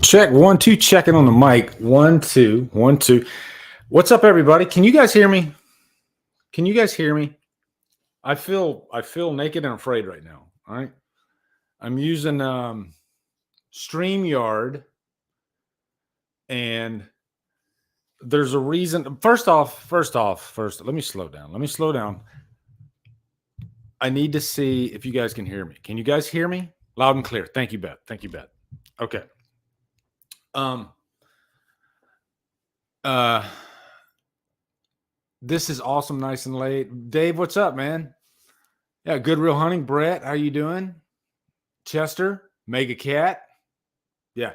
Check 1 2, checking on the mic. 1 2 1 2. What's up, everybody? Can you guys hear me? Can you guys hear me? I feel naked and afraid right now. All right. I'm using StreamYard, and there's a reason. First, let me slow down. I need to see if you guys can hear me. Can you guys hear me? Loud and clear. Thank you, Bet. Okay. This is awesome, nice and late. Dave, what's up, man? Yeah, good real hunting. Brett, how you doing? Chester, Mega Cat. Yeah,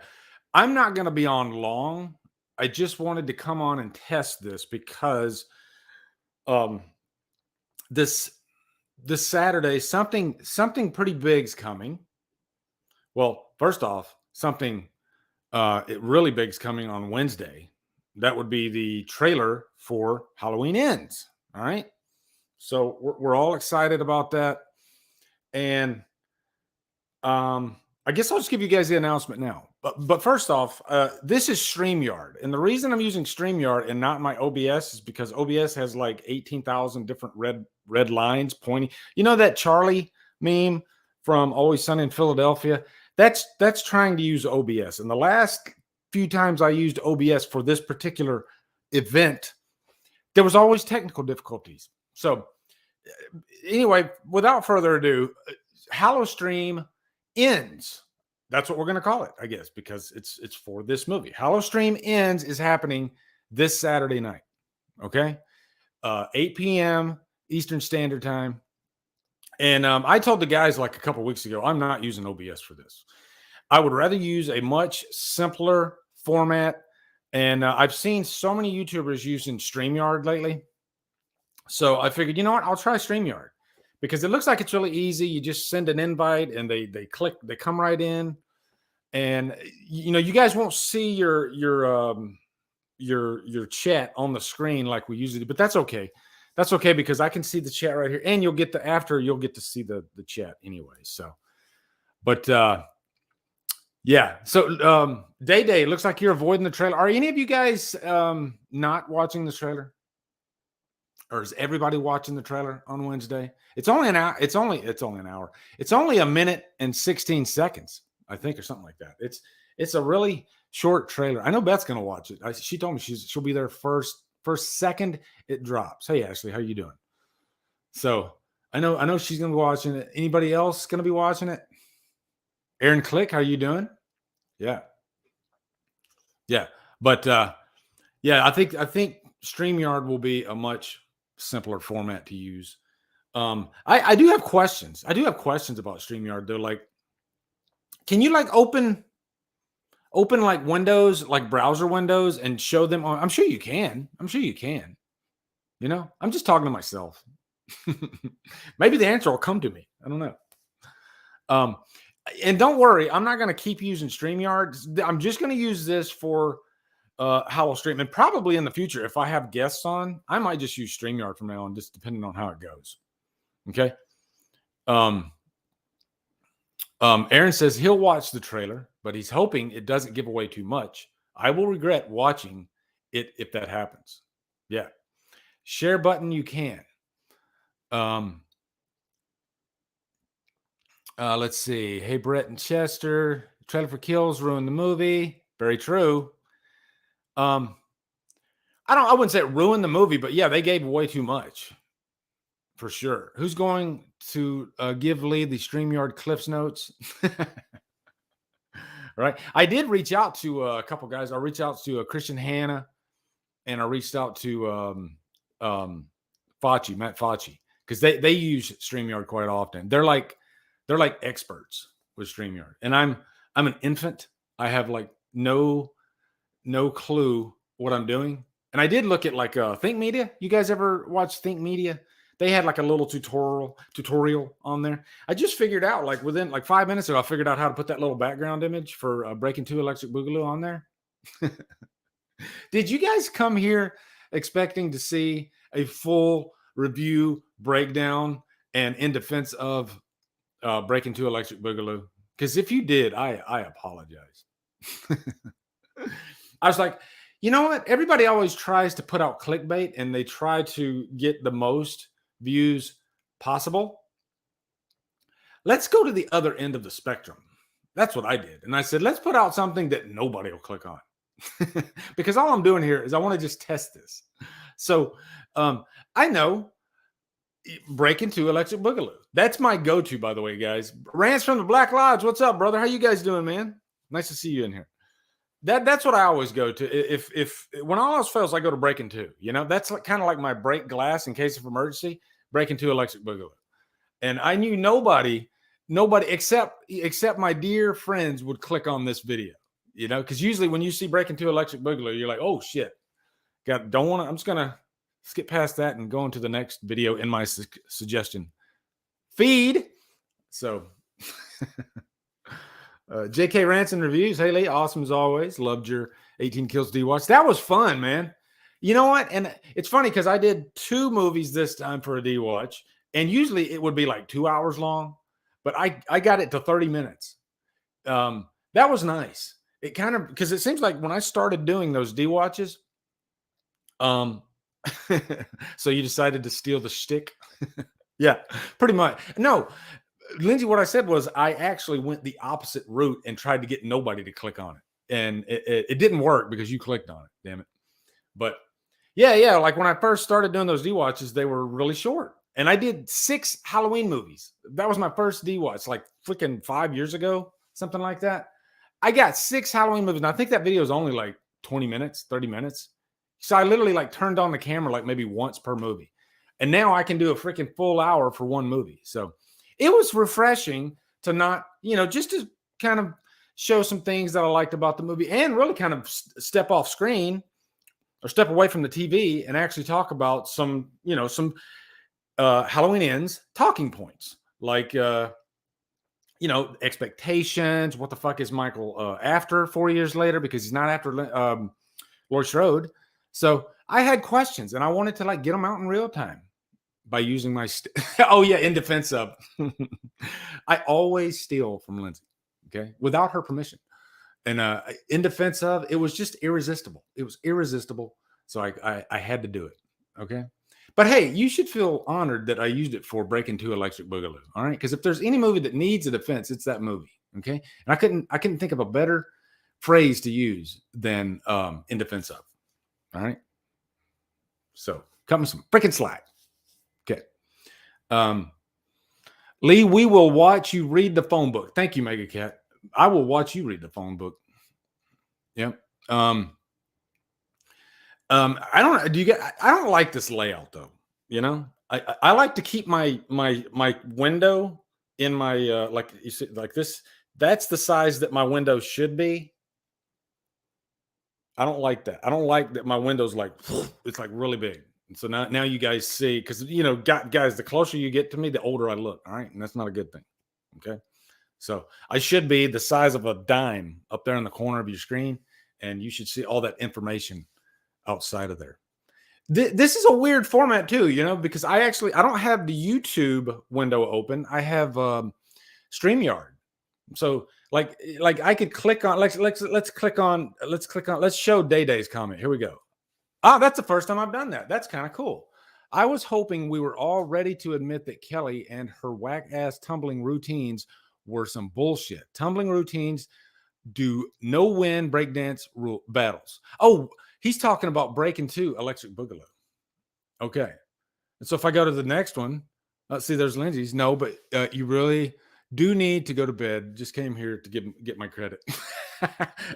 I'm not going to be on long. I just wanted to come on and test this because this Saturday something pretty big's coming. Well, first off, something really big's coming on Wednesday. That would be the trailer for Halloween Ends. All right. So we're all excited about that. And I guess I'll just give you guys the announcement now. But first off, this is StreamYard. And the reason I'm using StreamYard and not my OBS is because OBS has like 18,000 different red lines pointing. You know that Charlie meme from Always Sunny in Philadelphia? That's trying to use OBS. And the last few times I used OBS for this particular event, there was always technical difficulties. So anyway, without further ado, Hallowstream Ends. That's what we're going to call it, I guess, because it's for this movie. Hallowstream Ends is happening this Saturday night. Okay, 8 p.m. Eastern Standard Time. And I told the guys like a couple weeks ago, I'm not using OBS for this. I would rather use a much simpler format. And I've seen so many YouTubers using StreamYard lately. So I figured, you know what? I'll try StreamYard because it looks like it's really easy. You just send an invite and they click, they come right in. And you guys won't see your chat on the screen like we usually do, but that's okay. That's okay because I can see the chat right here, and you'll get to see the chat anyway. So, but yeah. So Day, looks like you're avoiding the trailer. Are any of you guys not watching the trailer? Or is everybody watching the trailer on Wednesday? It's only an hour. It's only an hour. It's only a minute and 16 seconds, I think, or something like that. It's a really short trailer. I know Beth's gonna watch it. She told me she'll be there first second it drops. Hey Ashley, how you doing? So I know she's gonna be watching it. Anybody else gonna be watching it? Aaron Click, how you doing? Yeah. But yeah, I think StreamYard will be a much simpler format to use. I do have questions. I do have questions about StreamYard. They're like, can you like open like windows, like browser windows, and show them on? I'm sure you can. I'm just talking to myself. Maybe the answer will come to me. I don't know. And don't worry, I'm not going to keep using StreamYard. I'm just going to use this for Hallowstream, and probably in the future, if I have guests on, I might just use StreamYard from now on, just depending on how it goes. Okay. Aaron says he'll watch the trailer, but he's hoping it doesn't give away too much. I will regret watching it if that happens. Yeah. Share button, you can. Let's see. Hey, Brett and Chester, trailer for Kills ruined the movie. Very true. I wouldn't say it ruined the movie, but yeah, they gave away too much for sure. Who's going to give Lee the StreamYard Cliffs Notes? Right. I did reach out to a couple guys. I reached out to Christian Hanna, and I reached out to Matt Facci, because they use StreamYard quite often. They're like experts with StreamYard, and I'm an infant. I have like no clue what I'm doing. And I did look at like Think Media. You guys ever watch Think Media? They had like a little tutorial on there. I just figured out, like within like 5 minutes ago, I figured out how to put that little background image for Breaking 2 Electric Boogaloo on there. Did you guys come here expecting to see a full review breakdown and in defense of Breaking 2 Electric Boogaloo? Because if you did, I apologize. I was like, you know what? Everybody always tries to put out clickbait and they try to get the most views possible. Let's go to the other end of the spectrum. That's what I did. And I said, let's put out something that nobody will click on. Because all I'm doing here is I want to just test this. So I know Break Into Electric Boogaloo. That's my go-to, by the way, guys. Rants from the Black Lodge. What's up, brother? How you guys doing, man? Nice to see you in here. That's what I always go to. If when all else fails, I go to Break Into. You know, that's like, kind of like my break glass in case of emergency. Break Into Electric Boogaloo. And I knew nobody except my dear friends would click on this video. You know, because usually when you see Break Into Electric Boogaloo, you're like, oh shit, don't want to. I'm just gonna skip past that and go into the next video in my suggestion feed. So. JK Rants and Reviews. Hey, Lee, awesome as always. Loved your 18 Kills D Watch. That was fun, man. You know what? And it's funny because I did 2 movies this time for a D Watch, and usually it would be like 2 hours long, but I got it to 30 minutes. That was nice. It kind of, because it seems like when I started doing those D Watches, so you decided to steal the shtick. Yeah, pretty much. No, Lindsay, what I said was I actually went the opposite route and tried to get nobody to click on it. And it didn't work because you clicked on it. Damn it. But yeah. Like when I first started doing those D Watches, they were really short. And I did 6 Halloween movies. That was my first D Watch, like freaking 5 years ago, something like that. I got 6 Halloween movies. And I think that video is only like 20 minutes, 30 minutes. So I literally like turned on the camera like maybe once per movie. And now I can do a freaking full hour for one movie. So it was refreshing to not, just to kind of show some things that I liked about the movie and really kind of step off screen or step away from the TV and actually talk about some Halloween Ends talking points like, expectations. What the fuck is Michael after 4 years later? Because he's not after Laurie Strode. So I had questions and I wanted to like get them out in real time. By using my oh yeah, in defense of I always steal from Lindsay, okay, without her permission. And in defense of, it was just irresistible. It was irresistible. So I had to do it. Okay. But hey, you should feel honored that I used it for Break Into Electric Boogaloo. All right. Because if there's any movie that needs a defense, it's that movie. Okay. And I couldn't think of a better phrase to use than in defense of. All right. So cut me some freaking slack. Okay. Lee, we will watch you read the phone book. Thank you, Mega Cat. I will watch you read the phone book. Yep. I don't like this layout though. I like to keep my window in my like you see like this. That's the size that my window should be. I don't like that. I don't like that my window's like it's like really big. So now you guys see, because guys, the closer you get to me, the older I look. All right, and that's not a good thing. Okay, so I should be the size of a dime up there in the corner of your screen, and you should see all that information outside of there. This is a weird format too, because I don't have the YouTube window open. I have StreamYard. So like I could click on let's show Day-Day's comment. Here we go. That's the first time I've done that. That's kind of cool. I was hoping we were all ready to admit that Kelly and her whack-ass tumbling routines were some bullshit. Tumbling routines do no-win breakdance rule battles. Oh, he's talking about Break Into Electric Boogaloo. Okay. And so if I go to the next one, let's see, there's Lindsay's. No, but you really do need to go to bed. Just came here to get my credit.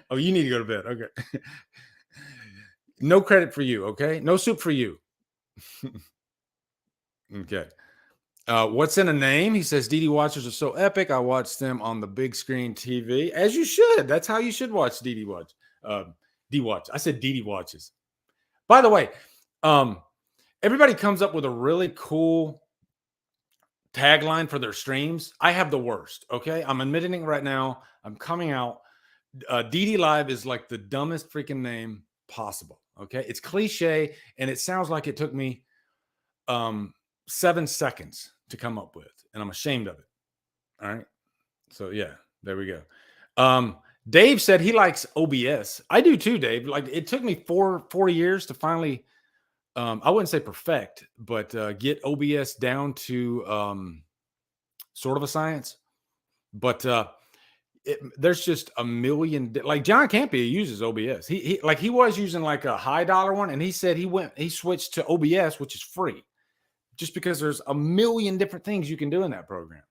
Oh, you need to go to bed. Okay. No credit for you, okay? No soup for you. Okay. What's in a name? He says, DD Watchers are so epic. I watch them on the big screen TV. As you should. That's how you should watch DD Watch. D-Watch. I said DD Watches. By the way, everybody comes up with a really cool tagline for their streams. I have the worst, okay? I'm admitting it right now. I'm coming out. DD Live is like the dumbest freaking name possible. Okay, it's cliche and it sounds like it took me 7 seconds to come up with, and I'm ashamed of it. All right, so yeah, there we go. Dave said he likes OBS. I do too, Dave. Like it took me four years to finally, I wouldn't say perfect, but get OBS down to sort of a science. But there's just a million. Like John Campia uses OBS. He was using like a high dollar one, and he said he switched to OBS, which is free, just because there's a million different things you can do in that program.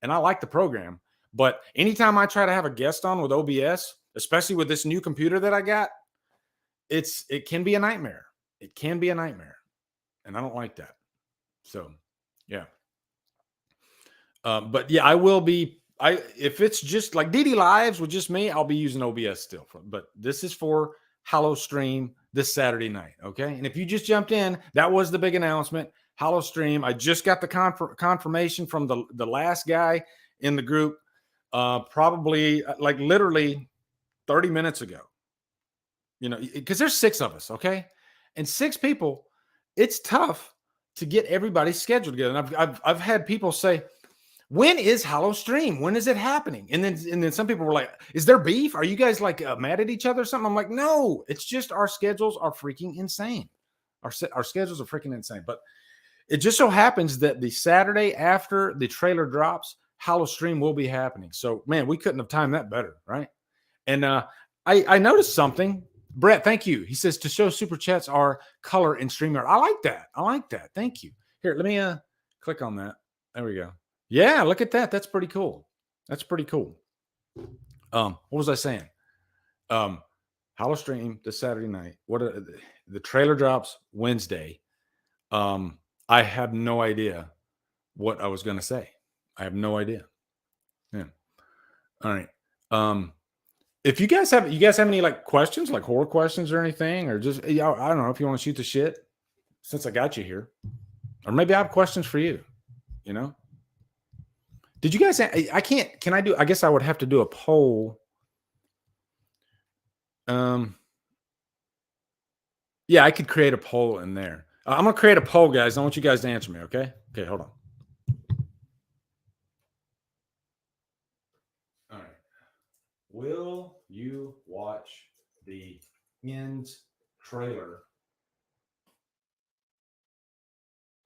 And I like the program. But anytime I try to have a guest on with OBS, especially with this new computer that I got, it can be a nightmare. It can be a nightmare. And I don't like that. So, yeah. But yeah, I will be. If it's just like DD Lives with just me, I'll be using OBS still. But this is for Hollow Stream this Saturday night. Okay. And if you just jumped in, that was the big announcement. Hollow Stream. I just got the confirmation from the last guy in the group. Probably like literally 30 minutes ago, because there's 6 of us. Okay. And 6 people, it's tough to get everybody scheduled together. And I've had people say, when is Hollow Stream? When is it happening? And then some people were like, is there beef? Are you guys like mad at each other or something? I'm like, no, it's just our schedules are freaking insane. Our schedules are freaking insane. But it just so happens that the Saturday after the trailer drops, Hollow Stream will be happening. So, man, we couldn't have timed that better, right? And I noticed something. Brett, thank you. He says to show super chats are color in StreamYard. I like that. I like that. Thank you. Here, let me click on that. There we go. Yeah, look at that. That's pretty cool. That's pretty cool. What was I saying? Hollow Stream this Saturday night. The trailer drops Wednesday. I have no idea what I was going to say. I have no idea. Yeah. All right. If you guys have any like questions, like horror questions or anything, or just I don't know if you want to shoot the shit since I got you here, or maybe I have questions for you. Did you guys? I can't. Can I do? I guess I would have to do a poll. Yeah, I could create a poll in there. I'm gonna create a poll, guys. I want you guys to answer me. Okay. Okay. Hold on. All right. Will you watch the Ends trailer?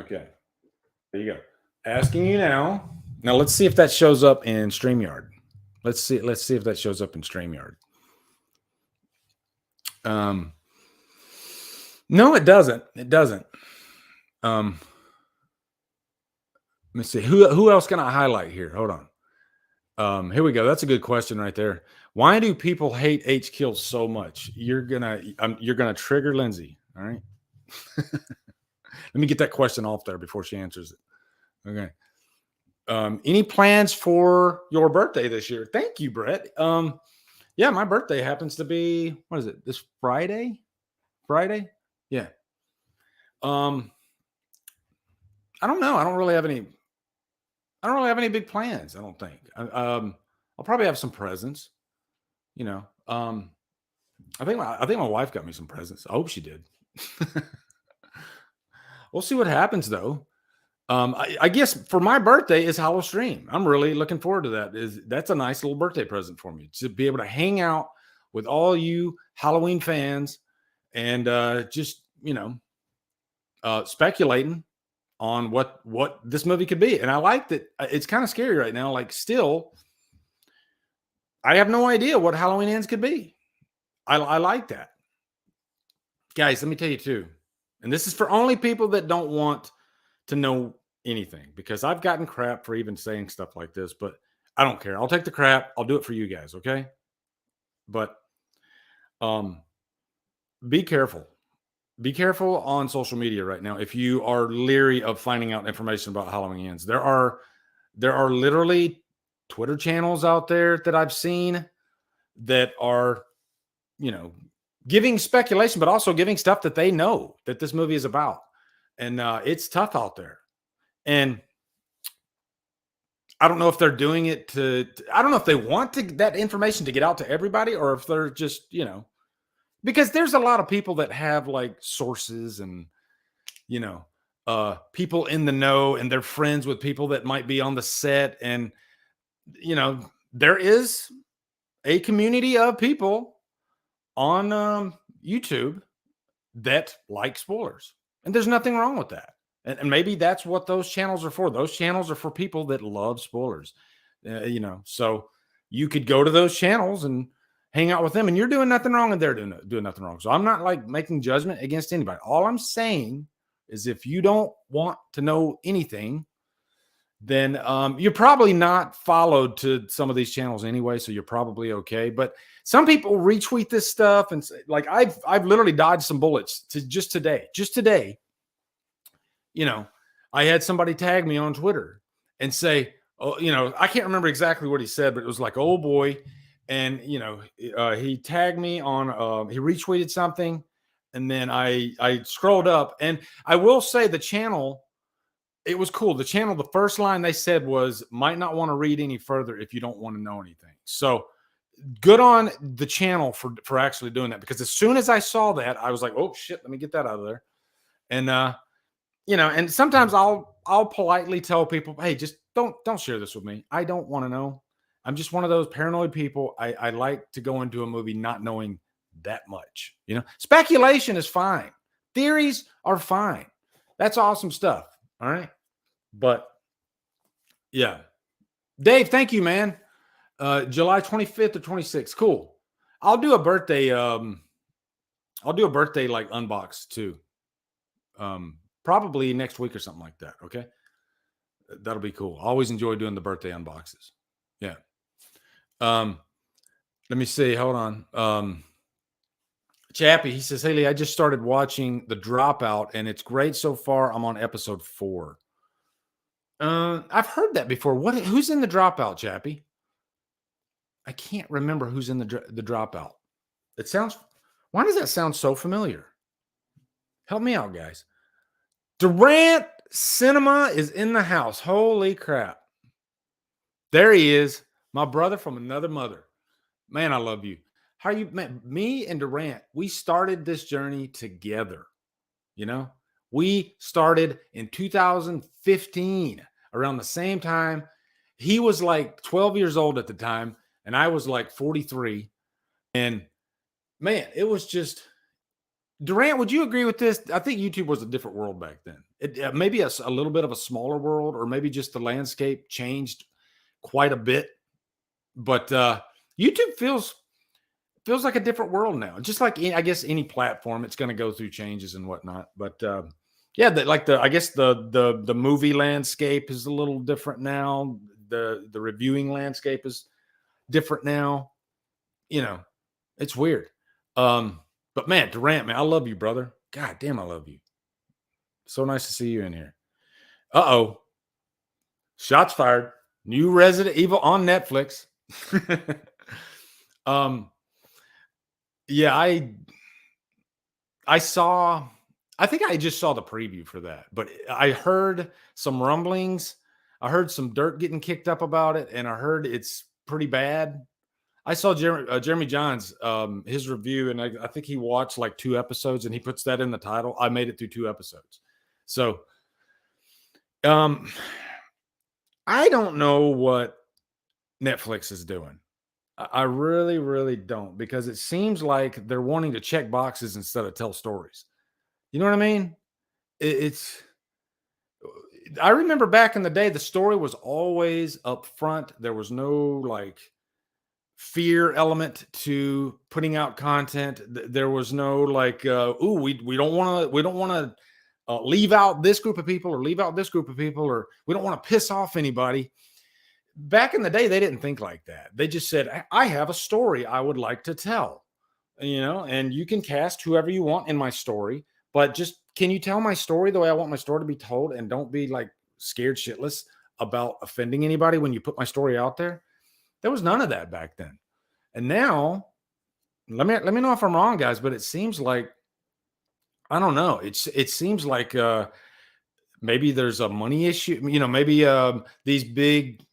Okay. There you go. Asking you now. Now let's see if that shows up in StreamYard. Let's see if that shows up in StreamYard. No, it doesn't. It doesn't. Let me see. Who else can I highlight here? Hold on. Here we go. That's a good question right there. Why do people hate H kills so much? You're gonna trigger Lindsay. All right. Let me get that question off there before she answers it. Okay. Any plans for your birthday this year? Thank you, Brett. Yeah, my birthday happens to be, what is it? This Friday? Yeah. I don't know. I don't really have any big plans. I don't think. I'll probably have some presents. I think my wife got me some presents. I hope she did. We'll see what happens though. I guess for my birthday is Hollow Stream. I'm really looking forward to that. That's a nice little birthday present for me to be able to hang out with all you Halloween fans and just speculating on what this movie could be. And I like that. It's kind of scary right now. Like still, I have no idea what Halloween Ends could be. I like that. Guys, let me tell you too. And this is for only people that don't want to know anything, because I've gotten crap for even saying stuff like this, but I don't care. I'll take the crap. I'll do it for you guys. Okay. But be careful. Be careful on social media right now. If you are leery of finding out information about Halloween Ends, there are literally Twitter channels out there that I've seen that are, giving speculation, but also giving stuff that they know that this movie is about. And it's tough out there. And I don't know if they're doing it I don't know if they want that information to get out to everybody, or if they're just, because there's a lot of people that have like sources and, people in the know, and they're friends with people that might be on the set. And, there is a community of people on YouTube that like spoilers. And there's nothing wrong with that. And maybe that's what those channels are for. Those channels are for people that love spoilers. So you could go to those channels and hang out with them, and you're doing nothing wrong, and they're doing nothing wrong. So I'm not like making judgment against anybody. All I'm saying is if you don't want to know anything, then you're probably not followed to some of these channels anyway, so you're probably okay. But some people retweet this stuff and say, like I've literally dodged some bullets just today. I had somebody tag me on Twitter and say, oh, I can't remember exactly what he said, but it was like, oh boy. And, he tagged me on, he retweeted something. And then I scrolled up, and I will say the channel, it was cool. The channel, the first line they said was, might not want to read any further if you don't want to know anything. So good on the channel for actually doing that, because as soon as I saw that, I was like, oh shit, let me get that out of there. And, and sometimes I'll politely tell people, hey, just don't share this with me. I don't want to know. I'm just one of those paranoid people. I like to go into a movie not knowing that much. Speculation is fine. Theories are fine. That's awesome stuff. All right. But yeah. Dave, thank you, man. July 25th or 26th. Cool. I'll do a birthday like unbox too. Probably next week or something like that. Okay. That'll be cool. I always enjoy doing the birthday unboxes. Yeah. Let me see. Hold on. Chappie, he says, Haley, I just started watching The Dropout and it's great so far. I'm on episode 4. I've heard that before. Who's in The Dropout, Chappie? I can't remember who's in the Dropout. Why does that sound so familiar? Help me out, guys. Durant Cinema is in the house. Holy crap. There he is. My brother from another mother. Man, I love you. How are you, man? Me and Durant, we started this journey together. We started in 2015, around the same time. He was like 12 years old at the time, and I was like 43. And man, it was just, Durant, would you agree with this? I think YouTube was a different world back then. Maybe a little bit of a smaller world, or maybe just the landscape changed quite a bit. But YouTube feels like a different world now. Just like, I guess, any platform, it's going to go through changes and whatnot. But yeah, I guess the movie landscape is a little different now. The reviewing landscape is different now. It's weird. But man, Durant, man, I love you, brother. God damn, I love you. So nice to see you in here. Uh-oh. Shots fired. New Resident Evil on Netflix. Yeah, I think I just saw the preview for that, but I heard some rumblings. I heard some dirt getting kicked up about it, and I heard it's pretty bad. I saw Jeremy Johns, his review, and I think he watched like 2 episodes, and he puts that in the title. I made it through 2 episodes. So, I don't know what Netflix is doing. I really, really don't, because it seems like they're wanting to check boxes instead of tell stories. You know what I mean? I remember back in the day, the story was always up front. There was no like fear element to putting out content. There was no like, we don't want to leave out this group of people or leave out this group of people, or we don't want to piss off anybody. Back in the day, they didn't think like that. They just said, I have a story I would like to tell, and you can cast whoever you want in my story, but just, can you tell my story the way I want my story to be told? And don't be like scared shitless about offending anybody when you put my story out there. There was none of that back then. And now, let me know if I'm wrong, guys, but it seems like, I don't know. It seems like maybe there's a money issue. Maybe these big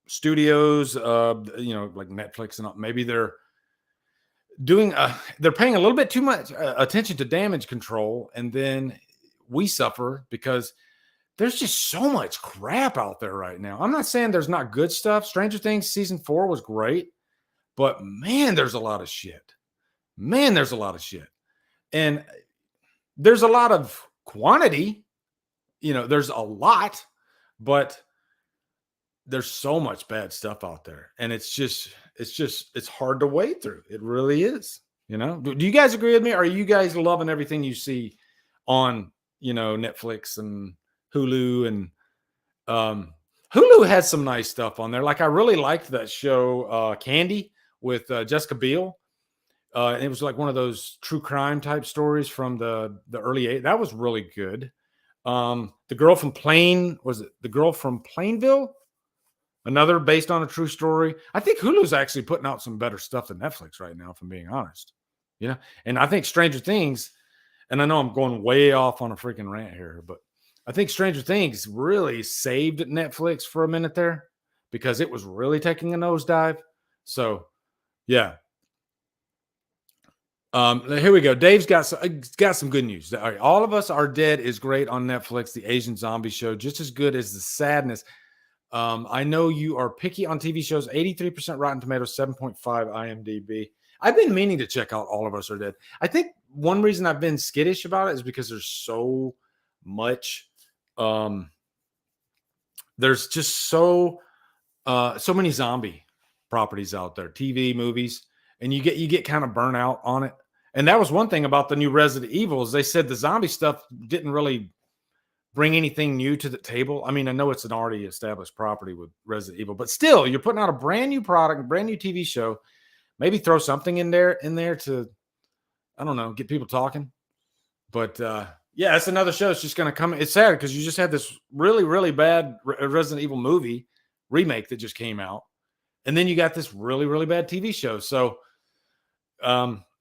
studios, like Netflix, and maybe they're paying a little bit too much attention to damage control, and then we suffer because there's just so much crap out there right now. I'm not saying there's not good stuff. Stranger Things season 4 was great, But man, there's a lot of shit. Man, there's a lot of shit. And there's a lot of quantity. There's a lot, but there's so much bad stuff out there. And it's hard to wade through. It really is. Do you guys agree with me? Are you guys loving everything you see on, Netflix and Hulu? And Hulu has some nice stuff on there. Like I really liked that show, Candy, with Jessica Biel. And it was like one of those true crime type stories from the early 80s. That was really good. The girl from the girl from Plainville? Another based on a true story. I think Hulu's actually putting out some better stuff than Netflix right now, if I'm being honest. And I think Stranger Things, and I know I'm going way off on a freaking rant here, but I think Stranger Things really saved Netflix for a minute there because it was really taking a nosedive. So, yeah. Here we go. Dave's got some good news. All right, All of Us Are Dead is great on Netflix. The Asian zombie show, just as good as The Sadness. I know you are picky on TV shows. 83% Rotten Tomatoes, 7.5 IMDb. I've been meaning to check out All of Us Are Dead. I think one reason I've been skittish about it is because there's so much. There's just so many zombie properties out there, TV, movies, and you get kind of burnt out on it. And that was one thing about the new Resident Evil is they said the zombie stuff didn't really bring anything new to the table. I mean, I know it's an already established property with Resident Evil, but still, you're putting out a brand new product, a brand new TV show. Maybe throw something in there to, I don't know, get people talking. But yeah, it's another show. It's just going to come. It's sad because you just had this really, really bad Resident Evil movie remake that just came out. And then you got this really, really bad TV show. So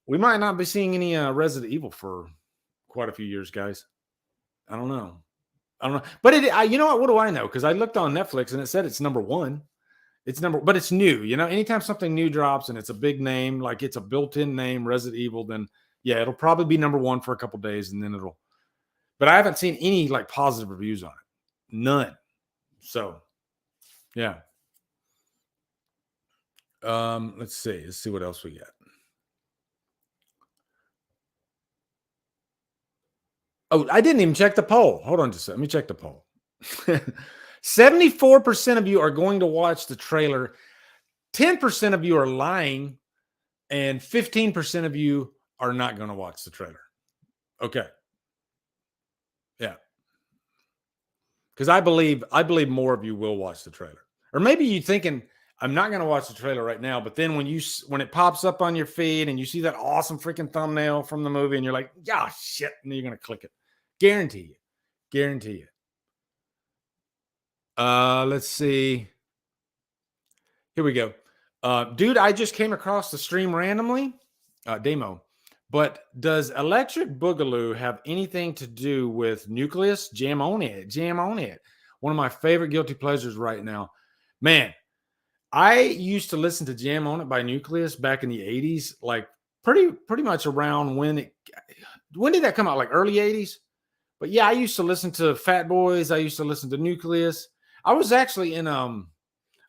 we might not be seeing any Resident Evil for quite a few years, guys. I don't know. But you know what do I know? Because I looked on Netflix and it said it's number one. But it's new. Anytime something new drops and it's a big name, like it's a built-in name, Resident Evil, then yeah, it'll probably be number one for a couple days and then but I haven't seen any like positive reviews on it. None. So yeah. Let's see what else we got. Oh, I didn't even check the poll. Hold on just a second. Let me check the poll. 74% of you are going to watch the trailer. 10% of you are lying. And 15% of you are not going to watch the trailer. Okay. Yeah. Because I believe more of you will watch the trailer. Or maybe you're thinking, I'm not going to watch the trailer right now. But then when it pops up on your feed and you see that awesome freaking thumbnail from the movie and you're like, yeah, shit. And then you're going to click it. Guarantee you. Let's see. Here we go. Dude, I just came across the stream randomly. Demo. But does Electric Boogaloo have anything to do with Nucleus? Jam on it. One of my favorite guilty pleasures right now. Man, I used to listen to Jam on It by Nucleus back in the 80s, like pretty much around when did that come out? Like early 80s? But yeah, I used to listen to Fat Boys. I used to listen to Nucleus. I was actually in a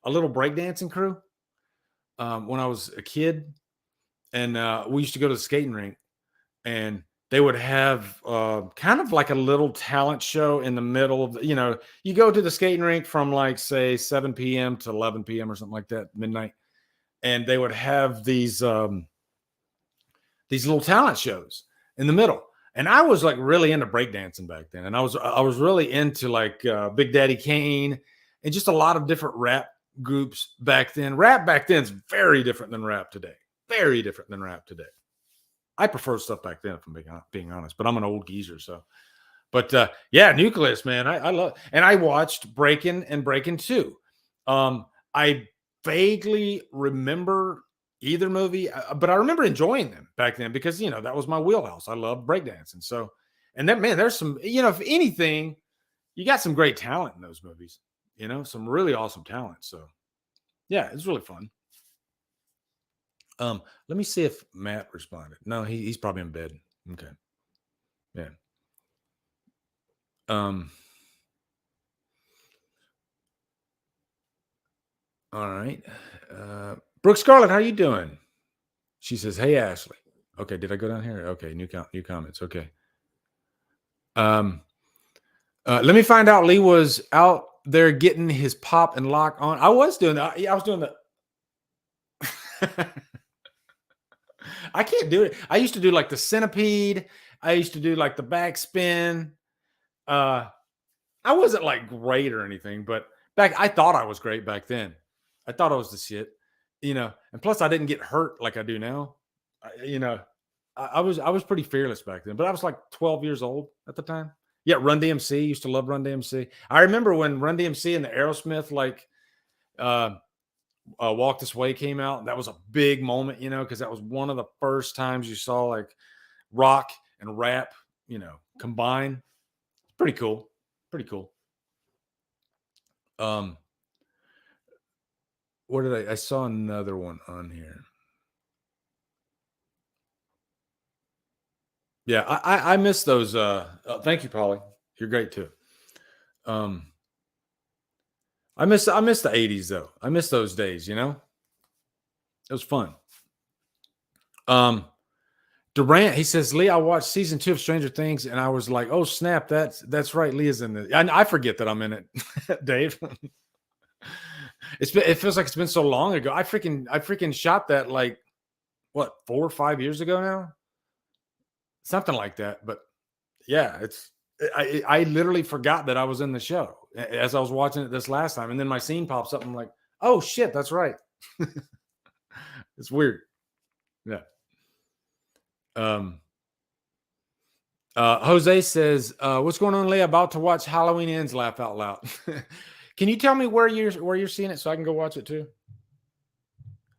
little breakdancing crew when I was a kid. And we used to go to the skating rink and they would have kind of like a little talent show in the middle of, you go to the skating rink from like, say, 7 p.m. to 11 p.m. or something like that, midnight. And they would have these little talent shows in the middle. And I was like really into breakdancing back then. And I was really into like Big Daddy Kane and just a lot of different rap groups back then. Rap back then is very different than rap today. Very different than rap today. I prefer stuff back then, if I'm being honest, but I'm an old geezer. So, but yeah, Nucleus, man, I love, and I watched Breakin' and Breakin' 2. I vaguely remember either movie, but I remember enjoying them back then because, that was my wheelhouse. I loved breakdancing. So, and that, man, there's some, if anything, you got some great talent in those movies, some really awesome talent. So, yeah, it's really fun. Let me see if Matt responded. No, he's probably in bed. Okay. Yeah. All right. Brooke Scarlett, how you doing? She says, "Hey Ashley." Okay, did I go down here? Okay, new comments. Okay. Um, let me find out. Lee was out there getting his pop and lock on. I was doing that. I was doing that. I can't do it. I used to do like the centipede. I used to do like the backspin. Uh, I wasn't like great or anything, but I thought I was great back then. I thought I was the shit, and plus I didn't get hurt like I do now. I was pretty fearless back then, but I was like 12 years old at the time. Yeah, Run DMC, used to love Run DMC. I remember when Run DMC and the Aerosmith uh, Walk This Way came out. That was a big moment, because that was one of the first times you saw like rock and rap, combine. Pretty cool. Pretty cool. What did I saw another one on here. Yeah, I miss those. Thank you, Polly. You're great too. I miss the 80s though. I miss those days, It was fun. Durant, he says, Lee, I watched season 2 of Stranger Things and I was like, oh snap, that's right. Leah's in it. I forget that I'm in it, Dave. It feels like it's been so long ago. I freaking shot that like what, 4 or 5 years ago now? Something like that. But yeah, I literally forgot that I was in the show as I was watching it this last time. And then my scene pops up. And I'm like, oh shit, that's right. It's weird. Yeah. Jose says, what's going on, Leah? About to watch Halloween Ends, laugh out loud. Can you tell me where you're seeing it so I can go watch it too?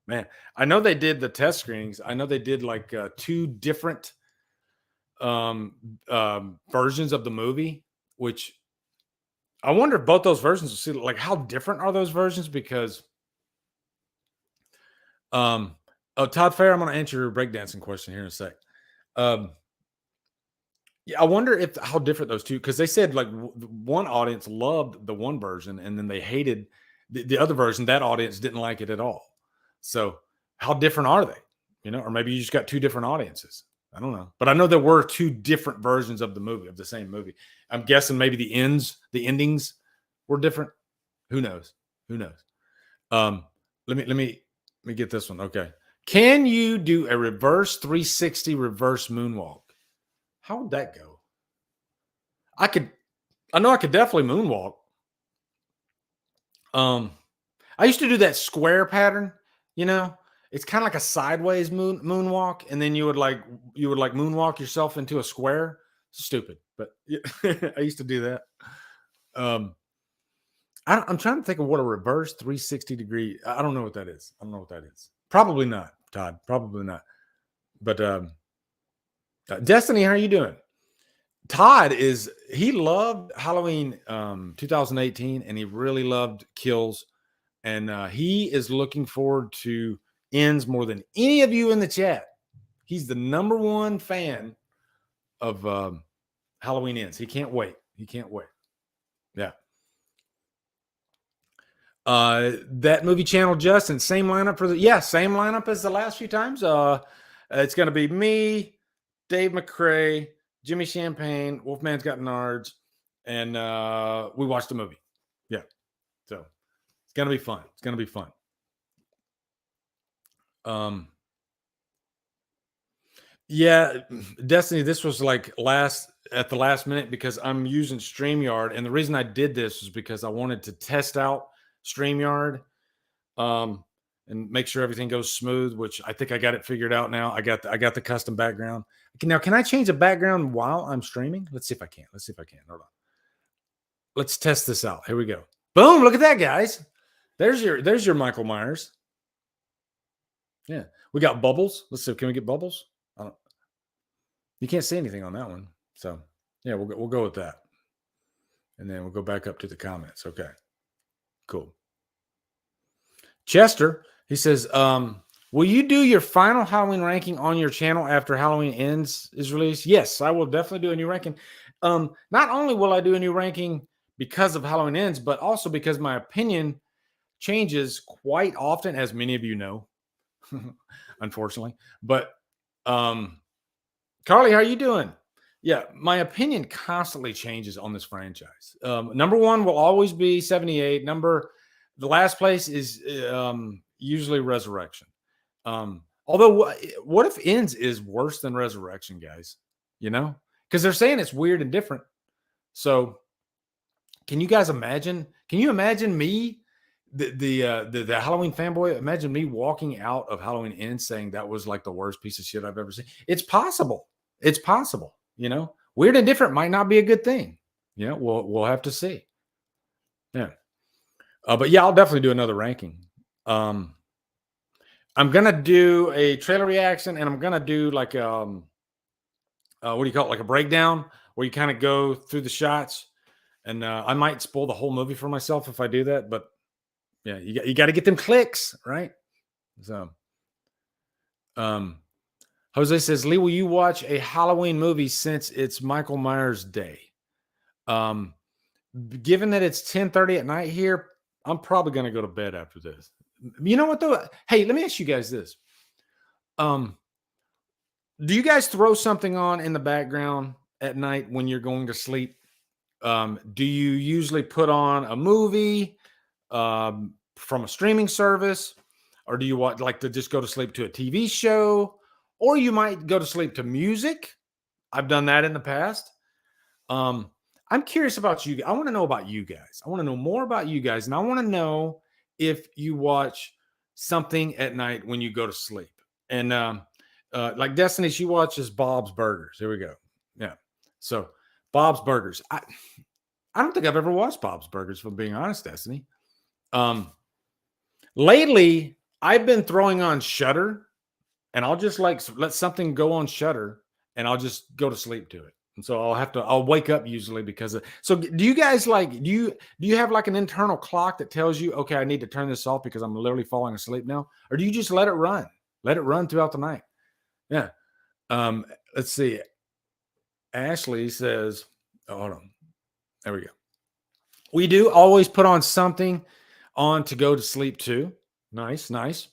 Man, I know they did the test screenings. I know they did like 2 different versions of the movie, which I wonder if both those versions will see, like, how different are those versions? Because Todd Fair, I'm going to answer your breakdancing question here in a sec. Yeah, I wonder how different those two, because they said like one audience loved the one version and then they hated the other version. That audience didn't like it at all. So how different are they? Or maybe you just got 2 different audiences. I don't know, but I know there were 2 different versions of the movie, of the same movie. I'm guessing maybe the endings were different. Who knows? Let me get this one. Okay. Can you do a reverse 360 reverse moonwalk? How would that go? I know I could definitely moonwalk. I used to do that square pattern, It's kind of like a sideways moonwalk, and then you would like moonwalk yourself into a square. Stupid, but I used to do that. I'm trying to think of what a reverse 360 degree. I don't know what that is. Probably not, Todd. Probably not. But Destiny, how are you doing? Todd he loved Halloween 2018, and he really loved Kills, and he is looking forward to Ends more than any of you in the chat. He's the number 1 fan of Halloween Ends. He can't wait. Yeah. That movie channel, Justin, same lineup same lineup as the last few times. It's going to be me, Dave McCrae, Jimmy Champagne, Wolfman's Got Nards, and we watched the movie. Yeah. So it's going to be fun. Yeah, Destiny, this was like at the last minute because I'm using StreamYard. And the reason I did this is because I wanted to test out StreamYard and make sure everything goes smooth, which I think I got it figured out now. I got the custom background. Now, can I change the background while I'm streaming? Let's see if I can. Hold on. Let's test this out. Here we go. Boom. Look at that, guys. There's your Michael Myers. Yeah. We got bubbles. Let's see. Can we get bubbles? You can't see anything on that one. So yeah, we'll go with that. And then we'll go back up to the comments. Okay. Cool. Chester, he says, will you do your final Halloween ranking on your channel after Halloween Ends is released? Yes, I will definitely do a new ranking. Not only will I do a new ranking because of Halloween Ends, but also because my opinion changes quite often, as many of you know. unfortunately. But Carly, how are you doing? Yeah, my opinion constantly changes on this franchise. Number one will always be 78. The last place is usually Resurrection. Although, what if Ends is worse than Resurrection, guys? You know, because they're saying it's weird and different. So, can you guys imagine? Can you imagine me, the Halloween fanboy? Imagine me walking out of Halloween Ends saying that was like the worst piece of shit I've ever seen. It's possible. It's possible. You know, weird and different might not be a good thing. You know, we'll have to see. Yeah. But yeah, I'll definitely do another ranking. I'm gonna do a trailer reaction, and I'm gonna do like what do you call it, like a breakdown where you kind of go through the shots, and I might spoil the whole movie for myself if I do that. But yeah, you got to get them clicks, right? So, Jose says, Lee, will you watch a Halloween movie since it's Michael Myers Day? Given that it's 10:30 at night here, I'm probably gonna go to bed after this. You know what though? Hey, let me ask you guys this. Do you guys throw something on in the background at night when you're going to sleep? Do you usually put on a movie from a streaming service, or do you want like to just go to sleep to a TV show, or you might go to sleep to music? I've done that in the past. I'm curious about you. I want to know about you guys. I want to know more about you guys, and I want to know if you watch something at night when you go to sleep. And like Destiny, she watches Bob's Burgers. Here we go. Yeah. So Bob's Burgers. I don't think I've ever watched Bob's Burgers, if I'm being honest, Destiny. Lately, I've been throwing on Shudder, and I'll just like let something go on Shudder, and I'll just go to sleep to it. And so I'll wake up usually because of. So do you guys like, do you have like an internal clock that tells you, okay, I need to turn this off because I'm literally falling asleep now? Or do you just let it run? Let it run throughout the night. Yeah. Let's see. Ashley says, oh, hold on. There we go. We do always put on something on to go to sleep too. Nice, nice.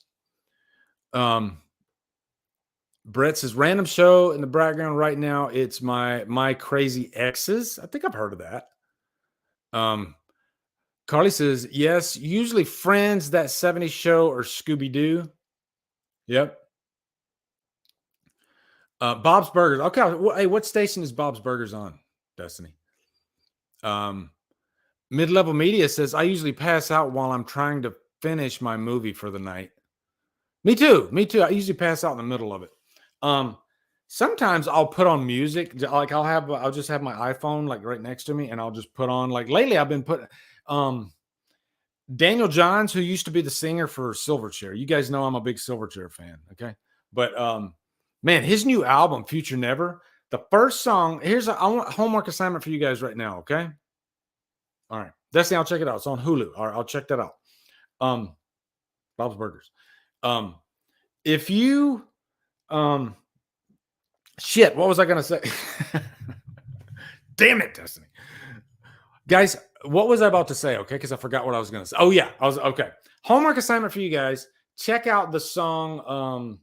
Brett says random show in the background right now. It's my crazy exes. I think I've heard of that. Carly says yes. Usually Friends, that 70s show, or Scooby Doo. Yep. Bob's Burgers. Okay. Hey, what station is Bob's Burgers on, Destiny? Mid-level media says I usually pass out while I'm trying to finish my movie for the night. Me too. Me too. I usually pass out in the middle of it. Sometimes I'll put on music. Like I'll just have my iPhone like right next to me, and I'll just put on like lately I've been putting Daniel Johns, who used to be the singer for Silverchair. You guys know I'm a big Silverchair fan. Okay. But man, his new album, Future Never, the first song, I want homework assignment for you guys right now. Okay. All right. Destiny, I'll check it out. It's on Hulu. All right, I'll check that out. Bob's Burgers. If you shit, what was I gonna say? Damn it, Destiny. Guys, what was I about to say? Okay, because I forgot what I was gonna say. Oh, yeah, I was okay. Homework assignment for you guys. Check out the song.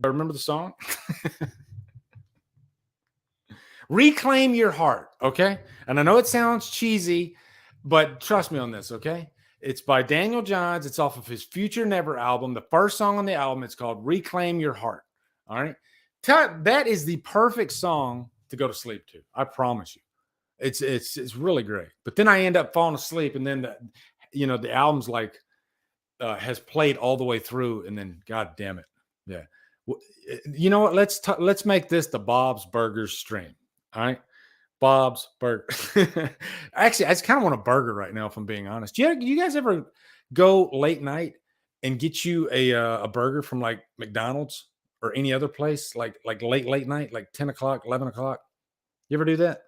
I remember the song. Reclaim Your Heart. Okay. And I know it sounds cheesy, but trust me on this, okay? It's by Daniel Johns. It's off of his Future Never album. The first song on the album, it's called Reclaim Your Heart. All right. That is the perfect song to go to sleep to. I promise you. It's really great. But then I end up falling asleep, and then the album's like has played all the way through, and then God damn it. Yeah. You know what? Let's make this the Bob's Burgers stream. All right. Bob's Burger. Actually, I just kind of want a burger right now, if I'm being honest. Do you guys ever go late night and get you a burger from like McDonald's or any other place, like late night, like 10 o'clock, 11 o'clock? You ever do that?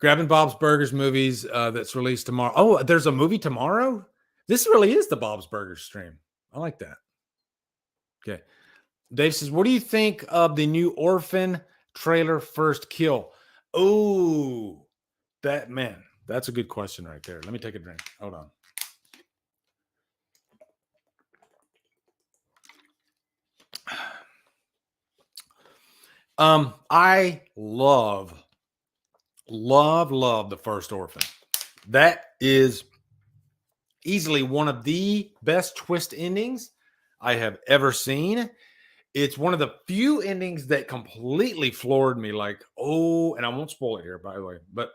Grabbing Bob's Burgers movies that's released tomorrow. Oh, there's a movie tomorrow? This really is the Bob's Burgers stream. I like that. Okay. Dave says, what do you think of the new Orphan trailer First Kill? Oh, that's a good question right there. Let me take a drink. Hold on. I love the first Orphan. That is easily one of the best twist endings I have ever seen. It's one of the few endings that completely floored me. Like, oh, and I won't spoil it here, by the way. But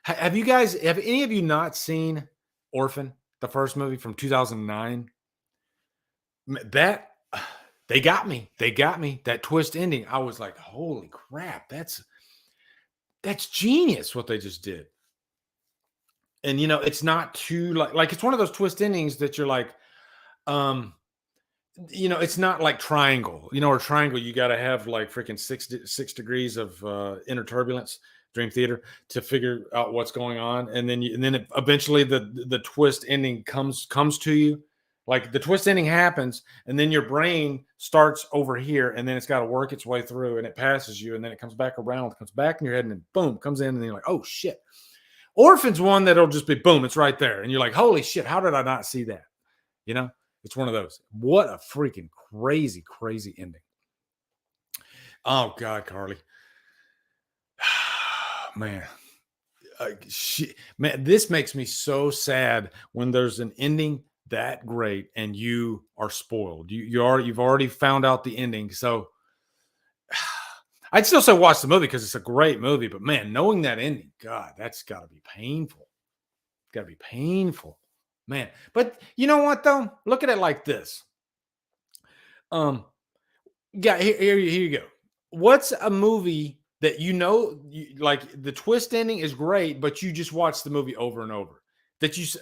have any of you not seen Orphan, the first movie from 2009? That they got me. They got me. That twist ending. I was like, holy crap, that's genius what they just did. And it's not too like it's one of those twist endings that you're like, it's not like Triangle. Or Triangle, you got to have like freaking six degrees of inner turbulence, Dream Theater, to figure out what's going on, and then eventually the twist ending comes to you. Like the twist ending happens, and then your brain starts over here, and then it's got to work its way through, and it passes you, and then it comes back around, it comes back in your head, and then boom, comes in, and then you're like, oh shit. Orphan's one that'll just be boom, it's right there, and you're like, holy shit, how did I not see that? It's one of those. What a freaking crazy ending. Oh God, Carly. Man. Man, this makes me so sad when there's an ending that great and you are spoiled. You've already found out the ending. So I'd still say watch the movie because it's a great movie, but man, knowing that ending, God, that's got to be painful. Got to be painful, man. But you know what though? Look at it like this. Yeah, here you go. What's a movie that like the twist ending is great, but you just watch the movie over and over?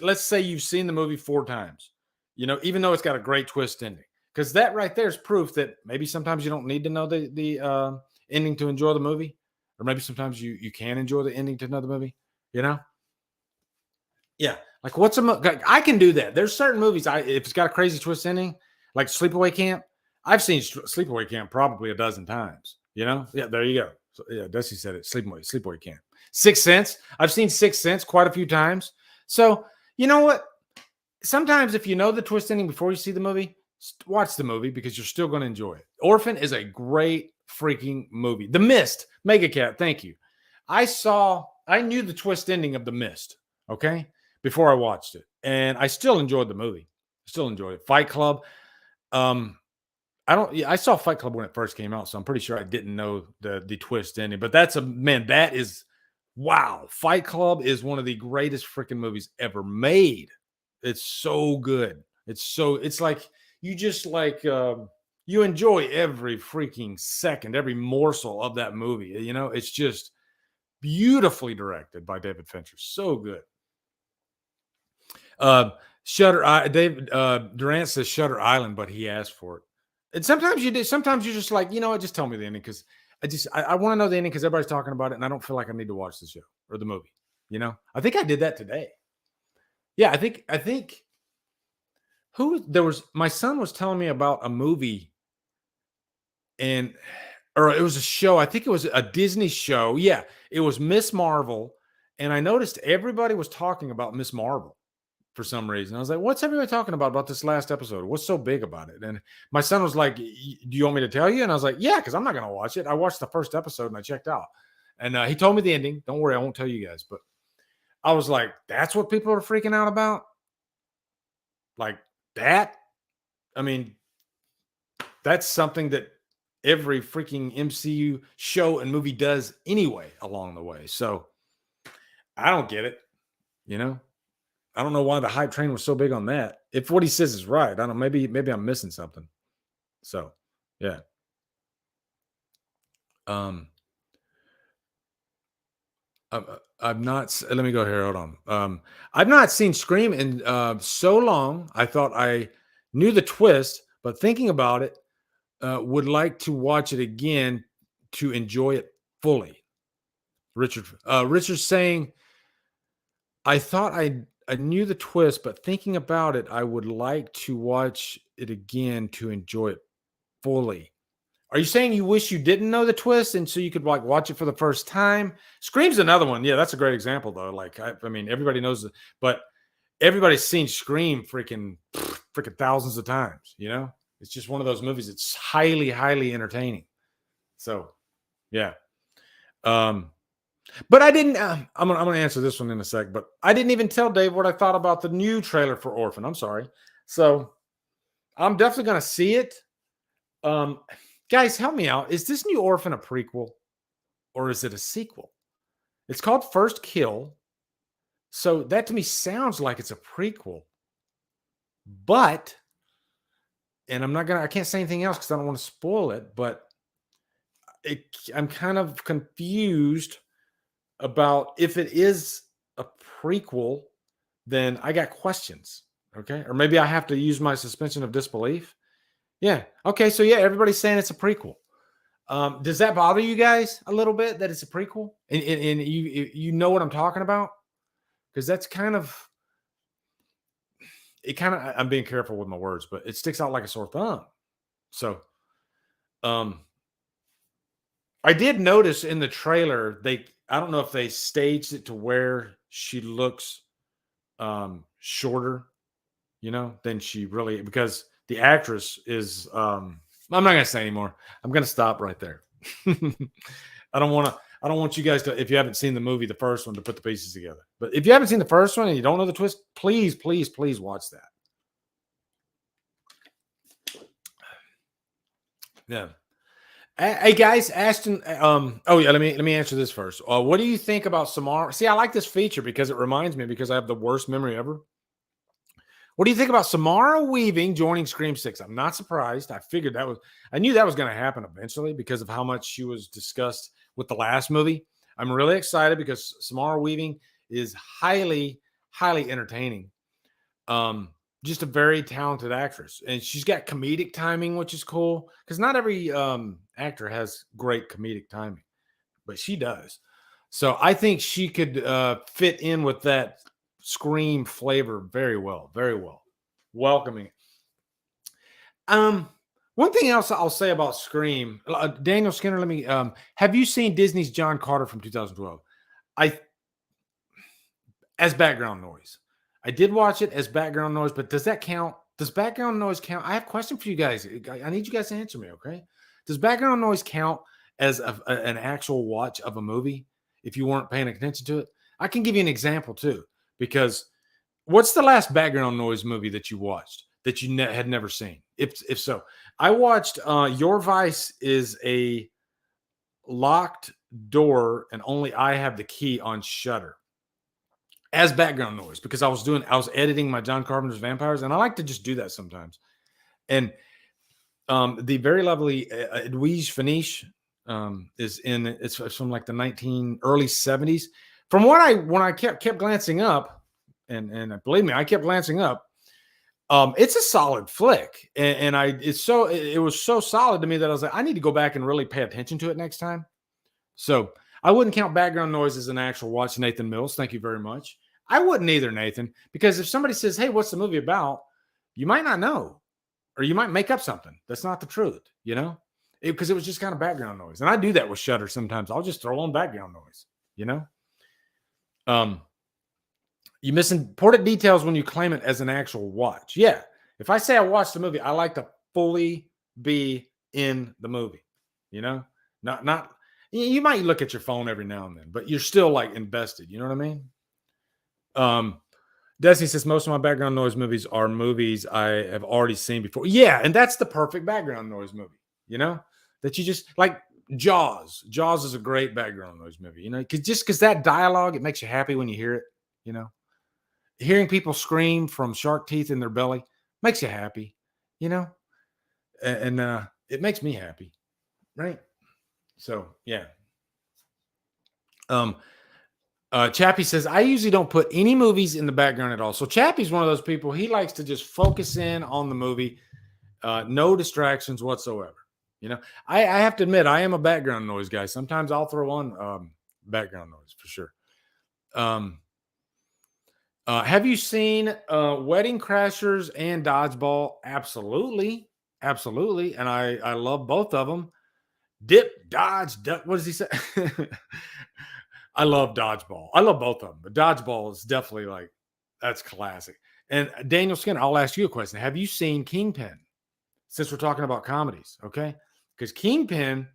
Let's say you've seen the movie 4 times, even though it's got a great twist ending, because that right there is proof that maybe sometimes you don't need to know the ending to enjoy the movie, or maybe sometimes you can enjoy the ending to another movie. Yeah, like I can do that. There's certain movies if it's got a crazy twist ending, like Sleepaway Camp. I've seen Sleepaway Camp probably a dozen times. Yeah, there you go. So, yeah, Dusty said it. Sleepaway Camp. Sixth Sense. I've seen Sixth Sense quite a few times. So you know what? Sometimes if you know the twist ending before you see the movie, watch the movie because you're still going to enjoy it. Orphan is a great freaking movie. The Mist. Mega Cat. Thank you. I knew the twist ending of The Mist. Okay. Before I watched it, and I still enjoyed the movie. Still enjoyed it. Fight Club. I saw Fight Club when it first came out, so I'm pretty sure I didn't know the twist ending. But that is wow. Fight Club is one of the greatest freaking movies ever made. It's so good. It's like you just like you enjoy every freaking second, every morsel of that movie. It's just beautifully directed by David Fincher. So good. Shutter. Dave Durant says Shutter Island, but he asked for it. And sometimes you do. Sometimes you're just like, just tell me the ending because I want to know the ending because everybody's talking about it, and I don't feel like I need to watch the show or the movie. I think I did that today. Yeah, I think my son was telling me about a movie, or it was a show. I think it was a Disney show. Yeah, it was Miss Marvel, and I noticed everybody was talking about Miss Marvel for some reason. I was like, what's everybody talking about this last episode? What's so big about it? And my son was like, do you want me to tell you? And I was like, yeah, because I'm not going to watch it. I watched the first episode and I checked out. And he told me the ending. Don't worry, I won't tell you guys. But I was like, that's what people are freaking out about? Like that? I mean, that's something that every freaking MCU show and movie does anyway along the way. So I don't get it, I don't know why the hype train was so big on that. If what he says is right, I don't know. Maybe I'm missing something. So, yeah. I've not. Let me go here. Hold on. I've not seen Scream in so long. I thought I knew the twist, but thinking about it, would like to watch it again to enjoy it fully. Richard's saying, I thought I knew the twist, but thinking about it, I would like to watch it again to enjoy it fully. Are you saying you wish you didn't know the twist and so you could like watch it for the first time? Scream's another one. Yeah, that's a great example though. Like I mean, everybody knows it, but everybody's seen Scream freaking thousands of times. It's just one of those movies. It's highly, highly entertaining. So, yeah. But I didn't. I'm gonna answer this one in a sec. But I didn't even tell Dave what I thought about the new trailer for Orphan. I'm sorry. So I'm definitely gonna see it. Um, guys, help me out. Is this new Orphan a prequel or is it a sequel? It's called First Kill. So that to me sounds like it's a prequel. But, and I can't say anything else because I don't want to spoil it, but I'm kind of confused about if it is a prequel, then I got questions. Okay. Or maybe I have to use my suspension of disbelief. Yeah. Okay. So yeah, everybody's saying it's a prequel. Does that bother you guys a little bit that it's a prequel? And you know what I'm talking about? Because that's kind of I'm being careful with my words, but it sticks out like a sore thumb. So I did notice in the trailer, I don't know if they staged it to where she looks shorter, than she really, because the actress is I'm not gonna say anymore. I'm gonna stop right there. I don't want you guys to, if you haven't seen the movie, the first one, to put the pieces together. But if you haven't seen the first one and you don't know the twist, please, please, please watch that. Yeah. Hey guys, Ashton. Oh yeah, let me answer this first. What do you think about Samara? See, I like this feature because it reminds me, because I have the worst memory ever. What do you think about Samara Weaving joining Scream 6? I'm not surprised. I knew that was going to happen eventually because of how much she was discussed with the last movie. I'm really excited because Samara Weaving is highly, highly entertaining. Just a very talented actress, and she's got comedic timing, which is cool because not every actor has great comedic timing, but she does. So I think she could fit in with that Scream flavor very well, very well. Welcoming. One thing else I'll say about Scream, Daniel Skinner. Let me. Have you seen Disney's John Carter from 2012? As background noise. I did watch it as background noise, but does that count? Does background noise count? I have a question for you guys. I need you guys to answer me, okay? Does background noise count as an actual watch of a movie if you weren't paying attention to it? I can give you an example too, because what's the last background noise movie that you watched that you had never seen? If so, I watched Your Vice is a locked door and only I have the key on Shudder as background noise because I was editing my John Carpenter's Vampires, and I like to just do that sometimes. And the very lovely Edwige Finish is in it's from like the early 70s. From when I kept glancing up, and believe me, I kept glancing up. It's a solid flick, and it was so solid to me that I was like, I need to go back and really pay attention to it next time. So I wouldn't count background noise as an actual watch, Nathan Mills. Thank you very much. I wouldn't either, Nathan, because if somebody says, hey, what's the movie about? You might not know, or you might make up something. That's not the truth, because it was just kind of background noise. And I do that with Shudder sometimes. I'll just throw on background noise, You miss important details when you claim it as an actual watch. Yeah. If I say I watched the movie, I like to fully be in the movie, not you might look at your phone every now and then, but you're still like invested. You know what I mean? Destiny says most of my background noise movies are movies I have already seen before. Yeah, and that's the perfect background noise movie, that you just like Jaws. Jaws is a great background noise movie, because that dialogue, it makes you happy when you hear it, Hearing people scream from shark teeth in their belly makes you happy, and it makes me happy, right? So, yeah. Chappie says, I usually don't put any movies in the background at all. So Chappie's one of those people, he likes to just focus in on the movie, no distractions whatsoever. I have to admit, I am a background noise guy. Sometimes I'll throw on background noise for sure. Have you seen Wedding Crashers and Dodgeball? Absolutely. Absolutely. And I love both of them. Dip, dodge, duck. What does he say? I love Dodgeball. I love both of them, but Dodgeball is definitely that's classic. And Daniel Skinner, I'll ask you a question. Have you seen Kingpin? Since we're talking about comedies, okay? Because Kingpin,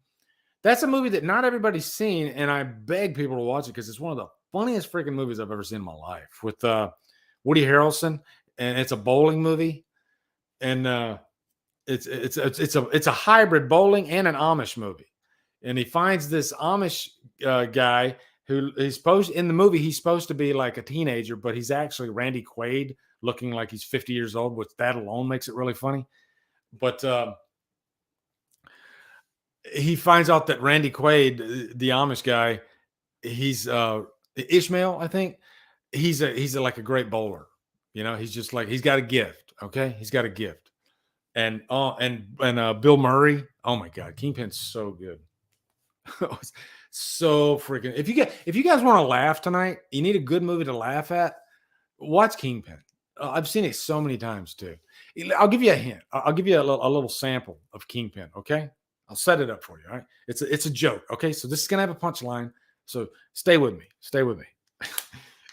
That's a movie that not everybody's seen, and I beg people to watch it because it's one of the funniest freaking movies I've ever seen in my life with Woody Harrelson, and it's a bowling movie, and it's a hybrid bowling and an Amish movie, and he finds this Amish guy who he's supposed in the movie he's supposed to be like a teenager, but he's actually Randy Quaid, looking like he's 50 years old, which that alone makes it really funny. But he finds out that Randy Quaid, the Amish guy, he's Ishmael, I think. He's like a great bowler. You know, he's just like he's got a gift. Okay, he's got a gift. And Bill Murray. Oh my God, Kingpin's so good. So freaking. If you guys want to laugh tonight, you need a good movie to laugh at. Watch Kingpin. I've seen it so many times too. I'll give you a hint. I'll give you a little sample of Kingpin. Okay, I'll set it up for you. All right, it's a joke. Okay, so this is gonna have a punchline. So stay with me. Stay with me.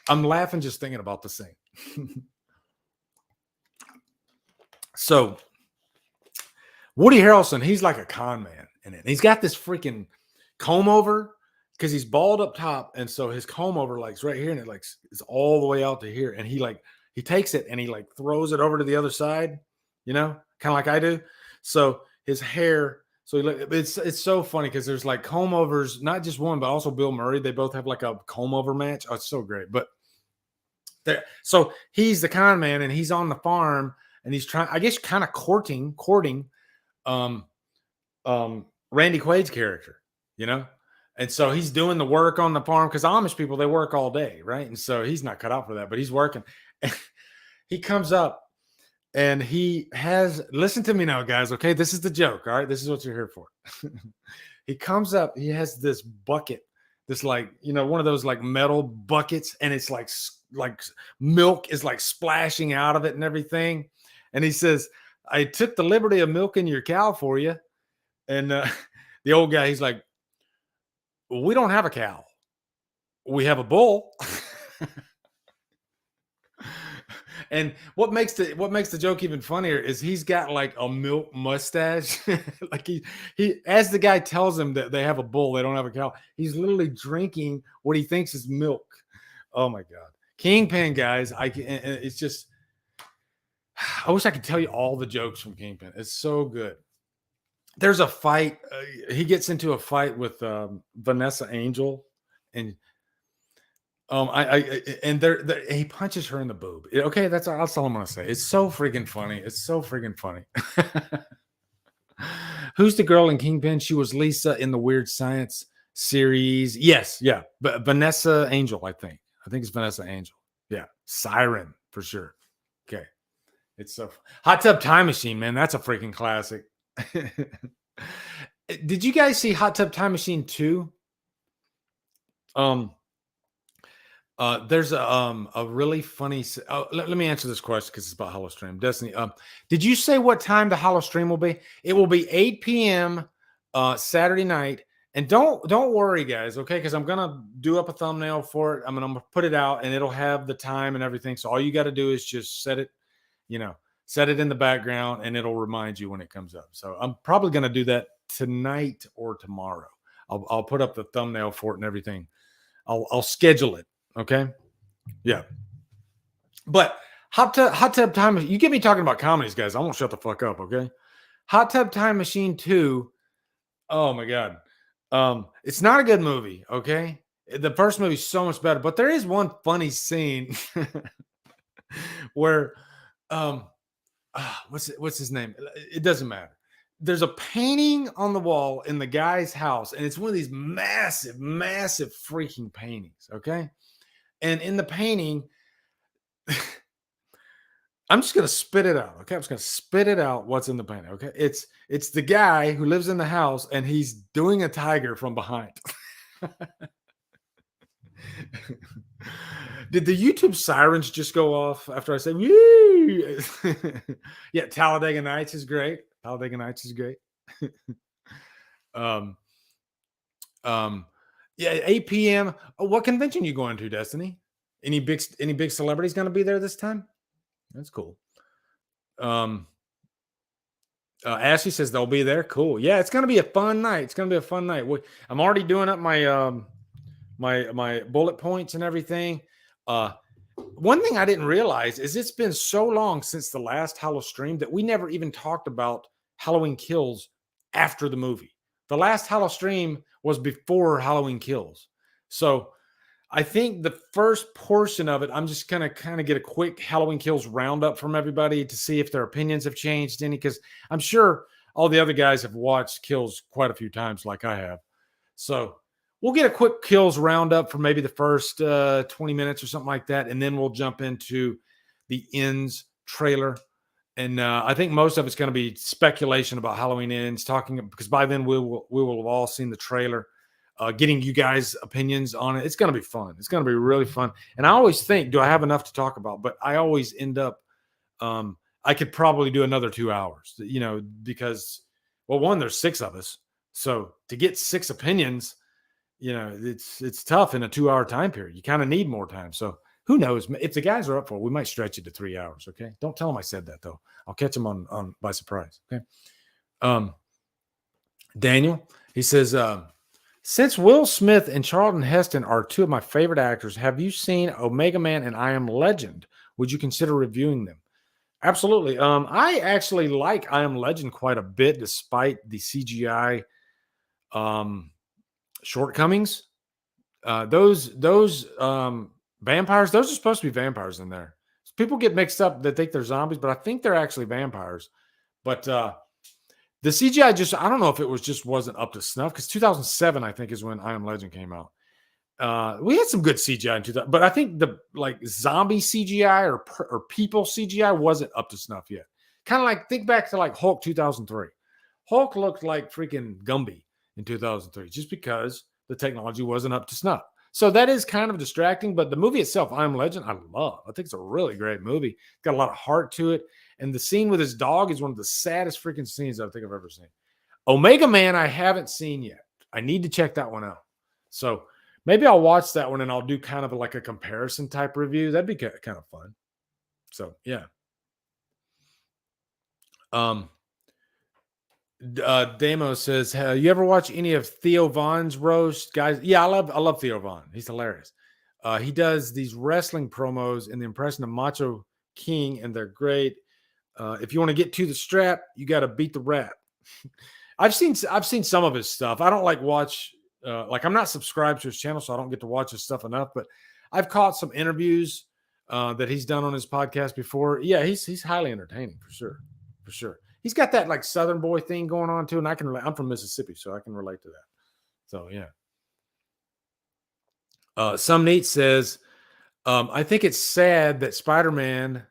I'm laughing just thinking about the scene. So Woody Harrelson, he's like a con man in it. And he's got this freaking comb over because he's bald up top, and so his comb over like's right here, and it like is all the way out to here. And he takes it and he like throws it over to the other side, you know, kind of like I do. So his hair. So it's so funny because there's like comb overs, not just one, but also Bill Murray. They both have like a comb over match. Oh, it's so great. But so he's the con man, and he's on the farm, and he's trying, I guess, kind of courting Randy Quaid's character, you know. And so he's doing the work on the farm because Amish people, they work all day, right? And so he's not cut out for that, but he's working. He comes up. And he has, listen to me now, guys. Okay, this is the joke. All right, this is what you're here for. He comes up, he has this bucket, this like, you know, one of those like metal buckets, and it's like milk is like splashing out of it and everything. And he says, I took the liberty of milking your cow for you. And the old guy, he's like, well, we don't have a cow. We have a bull. And what makes the joke even funnier is he's got like a milk mustache. Like he as the guy tells him that they have a bull, they don't have a cow, he's literally drinking what he thinks is milk. Oh my God. Kingpin, guys. It's just, I wish I could tell you all the jokes from Kingpin. It's so good. There's a fight. He gets into a fight with Vanessa Angel, and he punches her in the boob. Okay, that's all I'm gonna say. It's so freaking funny. It's so freaking funny. Who's the girl in Kingpin? She was Lisa in the Weird Science series. Yes, yeah, but Vanessa Angel, I think it's Vanessa Angel. Yeah, Siren for sure. Okay, it's so Hot Tub Time Machine, man. That's a freaking classic. Did you guys see Hot Tub Time Machine 2? There's a really funny. Let me answer this question because it's about Holostream. Destiny. Did you say what time the Holostream will be? It will be 8 p.m. Saturday night. And don't worry, guys. Okay, because I'm gonna do up a thumbnail for it. I'm gonna put it out, and it'll have the time and everything. So all you got to do is just set it in the background, and it'll remind you when it comes up. So I'm probably gonna do that tonight or tomorrow. I'll put up the thumbnail for it and everything. I'll schedule it. Okay. Yeah. But Hot Tub Time, you get me talking about comedies, guys. I won't shut the fuck up. Okay. Hot Tub Time Machine 2. Oh my God. It's not a good movie. Okay. The first movie is so much better, but there is one funny scene where, what's his name? It doesn't matter. There's a painting on the wall in the guy's house, and it's one of these massive, massive freaking paintings. Okay. And in the painting, I'm just going to spit it out. Okay. I'm just going to spit it out. What's in the painting. Okay. It's the guy who lives in the house, and he's doing a tiger from behind. Did the YouTube sirens just go off after I said, woo? Yeah. Talladega Nights is great. Talladega Nights is great. Yeah. 8 p.m. What convention you going to, Destiny? Any big celebrities going to be there this time? That's cool. Ashley says they'll be there. Cool. Yeah, it's gonna be a fun night. It's gonna be a fun night. I'm already doing up my bullet points and everything. One thing I didn't realize is it's been so long since the last Halloween stream that we never even talked about Halloween Kills after the movie. The last Halloween stream was before Halloween Kills. So I think the first portion of it, I'm just going to kind of get a quick Halloween Kills roundup from everybody to see if their opinions have changed any, because I'm sure all the other guys have watched Kills quite a few times like I have. So we'll get a quick Kills roundup for maybe the first 20 minutes or something like that, and then we'll jump into the Ends trailer. And I think most of it's going to be speculation about Halloween Ends, talking because by then we will have all seen the trailer. Getting you guys' opinions on it. It's going to be fun. It's going to be really fun. And I always think, do I have enough to talk about? But I always end up, I could probably do another 2 hours, because, well, one, there's 6 of us. So to get 6 opinions, it's tough in a 2-hour time period. You kind of need more time. So who knows? If the guys are up for it, we might stretch it to 3 hours. Okay. Don't tell them I said that though. I'll catch them on by surprise. Okay. Daniel, he says, since Will Smith and Charlton Heston are 2 of my favorite actors, have you seen Omega Man and I Am Legend? Would you consider reviewing them? Absolutely. I actually like I Am Legend quite a bit, despite the CGI shortcomings. Those vampires, those are supposed to be vampires in there. People get mixed up. They think they're zombies, but I think they're actually vampires. But the CGI I don't know if it wasn't up to snuff, because 2007, I think, is when I Am Legend came out. We had some good CGI in 2000, but I think the zombie CGI or people CGI wasn't up to snuff yet. Kind of think back to Hulk 2003. Hulk looked like freaking Gumby in 2003, just because the technology wasn't up to snuff. So that is kind of distracting, but the movie itself, I Am Legend, I love. I think it's a really great movie. It's got a lot of heart to it. And the scene with his dog is one of the saddest freaking scenes I think I've ever seen. Omega Man, I haven't seen yet. I need to check that one out. So maybe I'll watch that one and I'll do kind of a comparison type review. That'd be kind of fun. So yeah. Damo says, you ever watch any of Theo Von's roast, guys? Yeah, I love Theo Von. He's hilarious. He does these wrestling promos in the impression of Macho King, and they're great. If you want to get to the strap, you got to beat the rap. I've seen some of his stuff. I don't watch, I'm not subscribed to his channel, so I don't get to watch his stuff enough, but I've caught some interviews that he's done on his podcast before. Yeah, he's highly entertaining for sure. For sure. He's got that Southern boy thing going on too. And I'm from Mississippi, so I can relate to that. So yeah. Some Neat says, I think it's sad that Spider-Man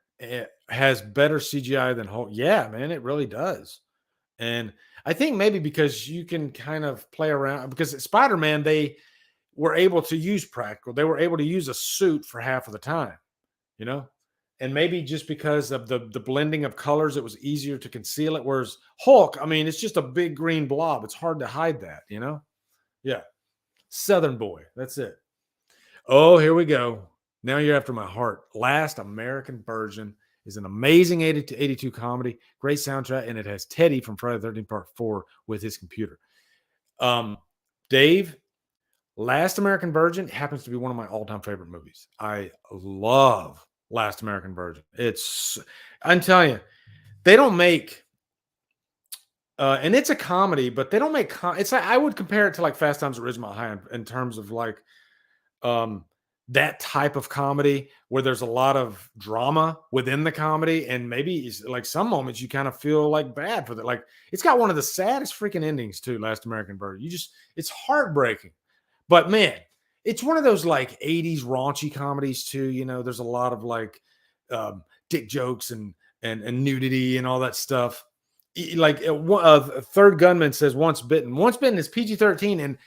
has better CGI than Hulk. Yeah, man, it really does. And I think maybe because you can kind of play around, because at Spider-Man, they were able to use practical. They were able to use a suit for half of the time, and maybe just because of the blending of colors, it was easier to conceal it. Whereas Hulk, I mean, it's just a big green blob. It's hard to hide that, Yeah. Southern boy. That's it. Oh, here we go. Now you're after my heart. Last American Virgin is an amazing 82 comedy, great soundtrack, and it has Teddy from Friday the 13th Part 4 with his computer. Dave, Last American Virgin happens to be one of my all-time favorite movies. I love Last American Virgin. I'm telling you, they don't make, and it's a comedy, but they don't make, it's I would compare it to Fast Times at Ridgemont High in terms of that type of comedy where there's a lot of drama within the comedy, and maybe some moments you kind of feel bad for that. It's got one of the saddest freaking endings too, Last American Virgin. It's heartbreaking, but man, it's one of those 80s raunchy comedies too. There's a lot of dick jokes and nudity and all that stuff. Third Gunman says Once Bitten. Once Bitten is PG-13, and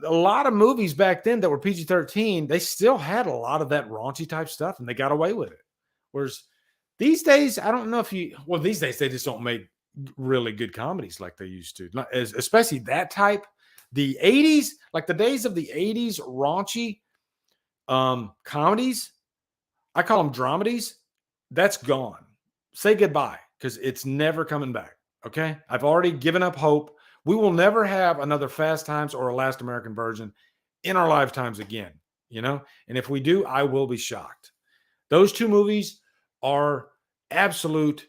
a lot of movies back then that were PG-13, they still had a lot of that raunchy type stuff, and they got away with it. Whereas these days, I don't know these days they just don't make really good comedies like they used to, especially that type. The 80s, the days of the 80s raunchy comedies, I call them dramedies, that's gone. Say goodbye, because it's never coming back. Okay. I've already given up hope. We will never have another Fast Times or a Last American Virgin in our lifetimes again, you know? And if we do, I will be shocked. Those two movies are absolute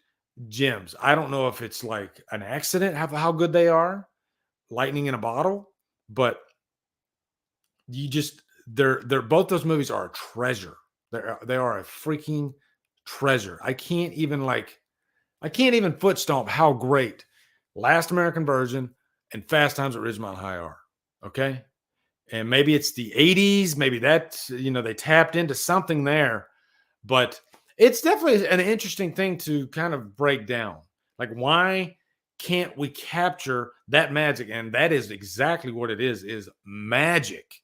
gems. I don't know if it's like an accident, how good they are, lightning in a bottle, but you just they're both those movies are a treasure. They are a freaking treasure. I can't even foot stomp how great Last American Virgin and Fast Times at Ridgemont High are. Okay. And maybe it's the 80s, maybe that, they tapped into something there, but it's definitely an interesting thing to kind of break down. Like, why can't we capture that magic? And that is exactly what it is magic.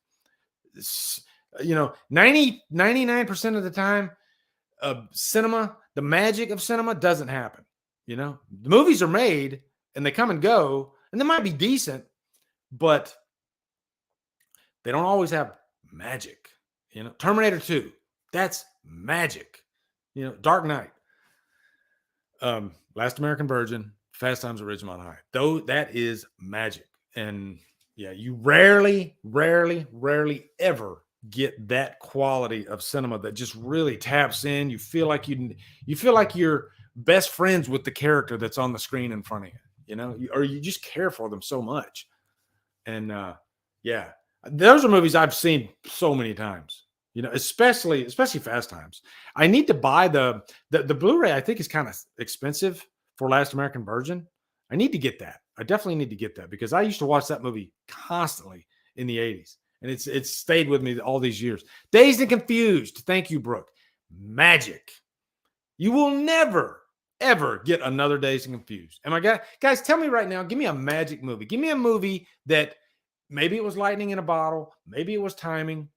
99% of the time, cinema, the magic of cinema doesn't happen. The movies are made and they come and go, and they might be decent, but they don't always have magic. Terminator 2, that's magic. Dark Knight, Last American Virgin, Fast Times at Ridgemont High. Though that is magic. And yeah, you rarely ever get that quality of cinema that just really taps in. You feel like you're best friends with the character that's on the screen in front of you, or you just care for them so much. And yeah, those are movies I've seen so many times, especially Fast Times. I need to buy the Blu-ray. I think is kind of expensive for Last American Virgin. I need to get that. I definitely need to get that because I used to watch that movie constantly in the 80s. And it's stayed with me all these years. Dazed and Confused. Thank you, Brooke. Magic. You will never, ever get another Dazed and Confused. Am I guys, tell me right now, give me a magic movie. Give me a movie that maybe it was lightning in a bottle. Maybe it was timing.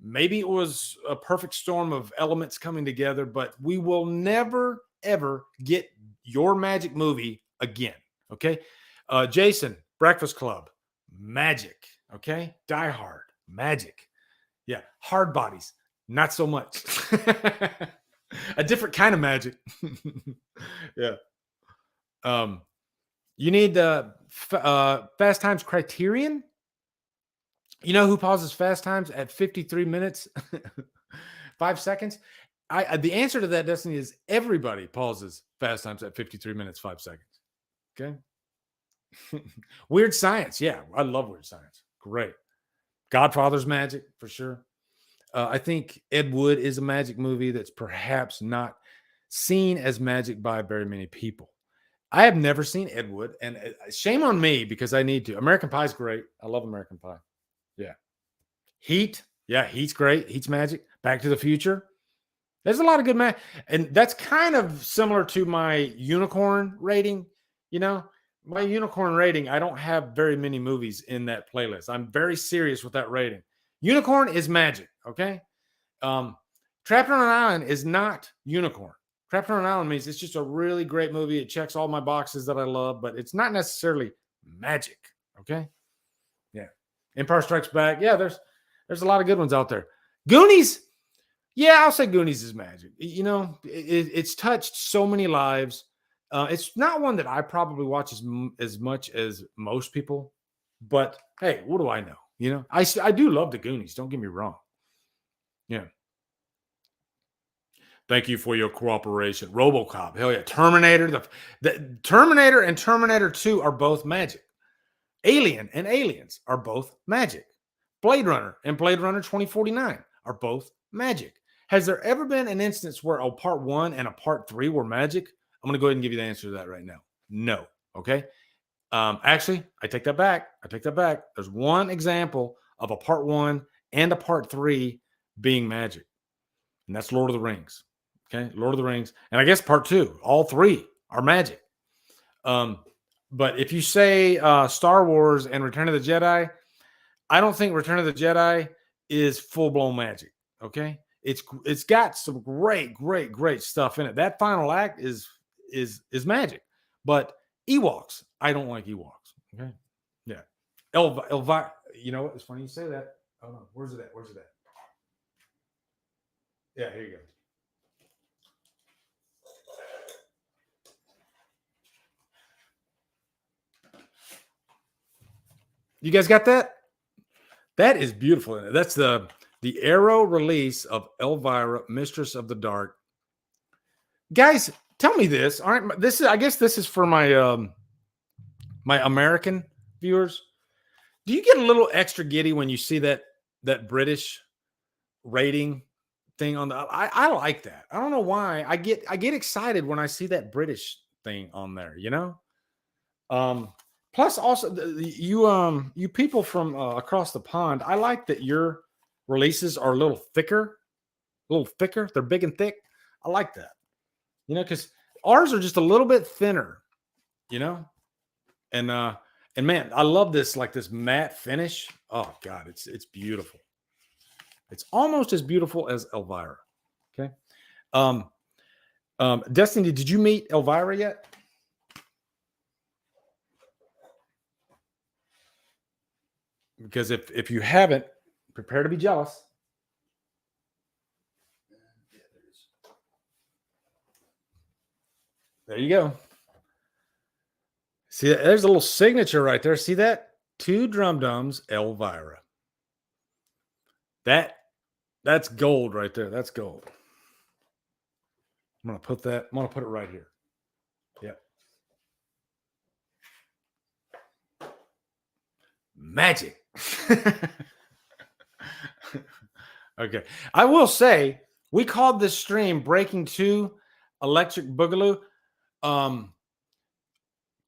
Maybe it was a perfect storm of elements coming together, but we will never, ever get your magic movie again. Okay. Jason, Breakfast Club, magic. Okay. Die Hard, magic. Yeah. Hard Bodies, not so much. A different kind of magic. Yeah. You need the Fast Times Criterion. You know who pauses Fast Times at 53 minutes, 5 seconds? The answer to that, Destiny, is everybody pauses Fast Times at 53 minutes, 5 seconds. Okay. Weird Science. Yeah, I love Weird Science. Great. Godfather's magic for sure. I think Ed Wood is a magic movie that's perhaps not seen as magic by very many people. I have never seen Ed Wood, and shame on me because I need to. American Pie is great. I love American Pie. Yeah. Heat. Yeah, Heat's great. Heat's magic. Back to the Future. There's a lot of good magic. And that's kind of similar to my unicorn rating. My unicorn rating, I don't have very many movies in that playlist. I'm very serious with that rating. Unicorn is magic. Okay. Trapped on an Island is not unicorn. Trapped on an Island means it's just a really great movie. It checks all my boxes that I love, but it's not necessarily magic. Okay. Yeah. Empire Strikes Back. Yeah, there's a lot of good ones out there. Goonies. Yeah, I'll say Goonies is magic. It's touched so many lives. It's not one that I probably watch as much as most people, but hey, what do I know? I do love the Goonies. Don't get me wrong. Yeah. Thank you for your cooperation. RoboCop. Hell yeah. Terminator. The Terminator and Terminator 2 are both magic. Alien and Aliens are both magic. Blade Runner and Blade Runner 2049 are both magic. Has there ever been an instance where a part 1 and a part 3 were magic? I'm going to go ahead and give you the answer to that right now. No. Okay. Actually, I take that back. There's one example of a part 1 and a part 3 being magic, and that's Lord of the Rings. Okay. Lord of the Rings. And I guess part 2, all 3 are magic. But if you say Star Wars and Return of the Jedi, I don't think Return of the Jedi is full-blown magic. Okay. It's got some great stuff in it. That final act is magic. But Ewoks, I don't like Ewoks. Okay. Yeah. Elvira, you know what? It's funny you say that. Oh no, where's it at? Yeah, here you go. You guys got that? That is beautiful. That's the Arrow release of Elvira, Mistress of the Dark. Guys, tell me this. All right, this is, I guess this is for my my American viewers. Do you get a little extra giddy when you see that British rating thing on the I like that. I don't know why. I get excited when I see that British thing on there, you know? Plus also you people from across the pond, I like that your releases are a little thicker. They're big and thick. I like that. You know, because ours are just a little bit thinner, you know? And man, I love this, like this matte finish. Oh God, it's beautiful. It's almost as beautiful as Elvira. Okay. Destiny, did you meet Elvira yet? Because if you haven't, prepare to be jealous. There you go. See, there's a little signature right there. See that? 2 drum-dums, Elvira. That's gold right there. That's gold. I'm gonna put it right here. Yep. Magic. Okay. I will say we called this stream Breaking 2 Electric Boogaloo.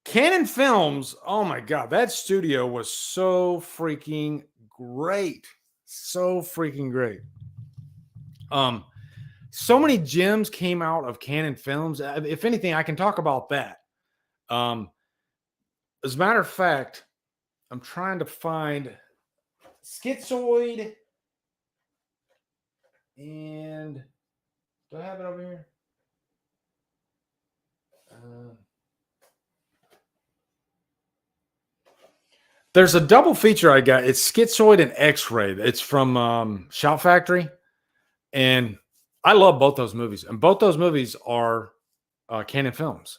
Canon Films, oh my God, that studio was so freaking great. So freaking great. So many gems came out of Canon Films. If anything, I can talk about that. As a matter of fact, I'm trying to find Schizoid. And do I have it over here? There's a double feature I got. It's Schizoid and X-Ray. It's from Shout Factory. And I love both those movies. And both those movies are Canon Films.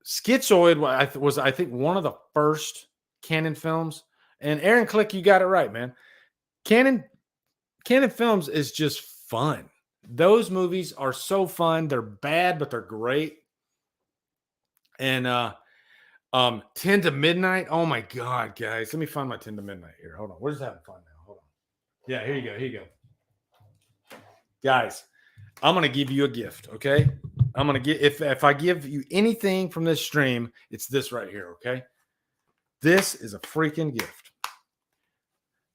Schizoid was, I think, one of the first Canon Films. And Aaron Click, you got it right, man. Canon Films is just fun. Those movies are so fun. They're bad, but they're great. And 10 to Midnight. Oh my God, guys. Let me find my 10 to Midnight here. Hold on. Where's that fun now? Hold on. Yeah, here you go. Here you go. Guys, I'm gonna give you a gift, okay? I'm gonna get if I give you anything from this stream, it's this right here, okay? This is a freaking gift.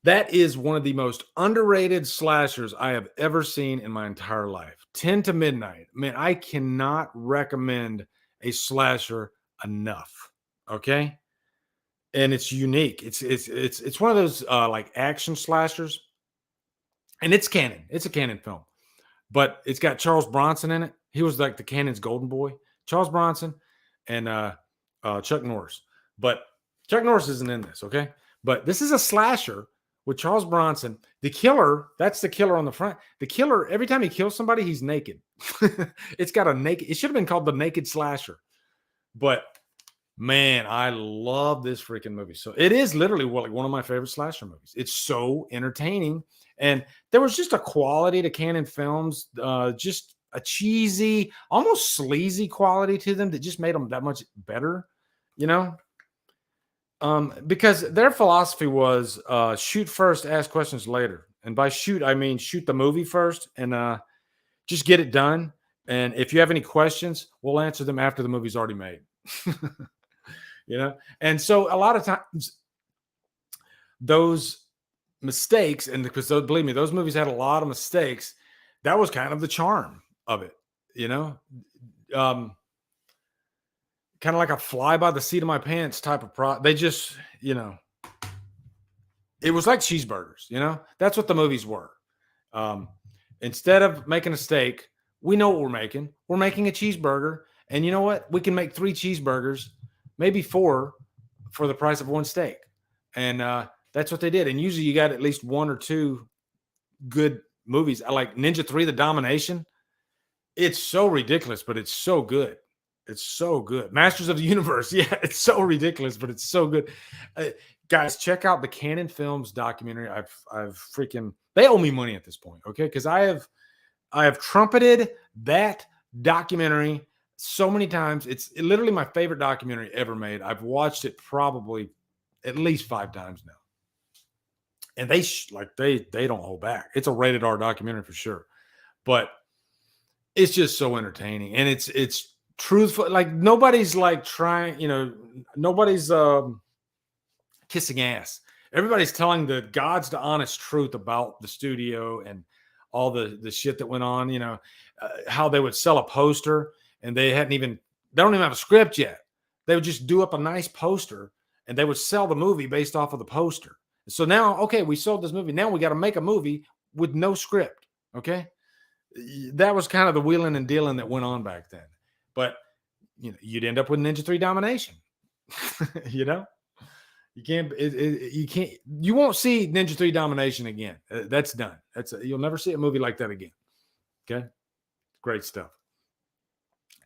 That is one of the most underrated slashers I have ever seen in my entire life. 10 to Midnight. Man, I cannot recommend a slasher enough. Okay. And it's unique. It's one of those like action slashers. And it's Canon. It's a Canon film. But it's got Charles Bronson in it. He was like the Canon's golden boy. Charles Bronson and Chuck Norris. But Chuck Norris isn't in this, okay? But this is a slasher with Charles Bronson. The killer, that's the killer on the front. The killer, every time he kills somebody, he's naked. It's got a naked, it should have been called the Naked Slasher. But man, I love this freaking movie. So it is literally like one of my favorite slasher movies. It's so entertaining. And there was just a quality to Canon Films, just a cheesy, almost sleazy quality to them that just made them that much better, you know? Because their philosophy was shoot first, ask questions later. And by shoot, I mean shoot the movie first and just get it done. And if you have any questions, we'll answer them after the movie's already made. You know? And so a lot of times those mistakes, and because believe me, those movies had a lot of mistakes, that was kind of the charm of it, you know? Kind of like a fly by the seat of my pants type of they just, you know, it was like cheeseburgers, you know, that's what the movies were. Instead of making a steak, we know what we're making. We're making a cheeseburger. And you know what? We can make 3 cheeseburgers, maybe 4 for the price of 1 steak. And that's what they did. And usually you got at least 1 or 2 good movies. I like Ninja 3, The Domination. It's so ridiculous, but it's so good. It's so good. Masters of the Universe. Yeah, it's so ridiculous, but it's so good. Guys, check out the Canon Films documentary. I've freaking, they owe me money at this point, okay? Because I have trumpeted that documentary so many times. It's literally my favorite documentary ever made. I've watched it probably at least 5 times now. And they don't hold back. It's a rated R documentary for sure. But it's just so entertaining, and it's truthful. Like nobody's like trying, nobody's kissing ass. Everybody's telling the God's to honest truth about the studio and all the shit that went on. How they would sell a poster and they don't even have a script yet. They would just do up a nice poster and they would sell the movie based off of the poster. So now, okay, we sold this movie. Now we got to make a movie with no script. Okay. That was kind of the wheeling and dealing that went on back then. But, you'd end up with Ninja 3 Domination. You won't see Ninja 3 Domination again. That's done. You'll never see a movie like that again. Okay. Great stuff.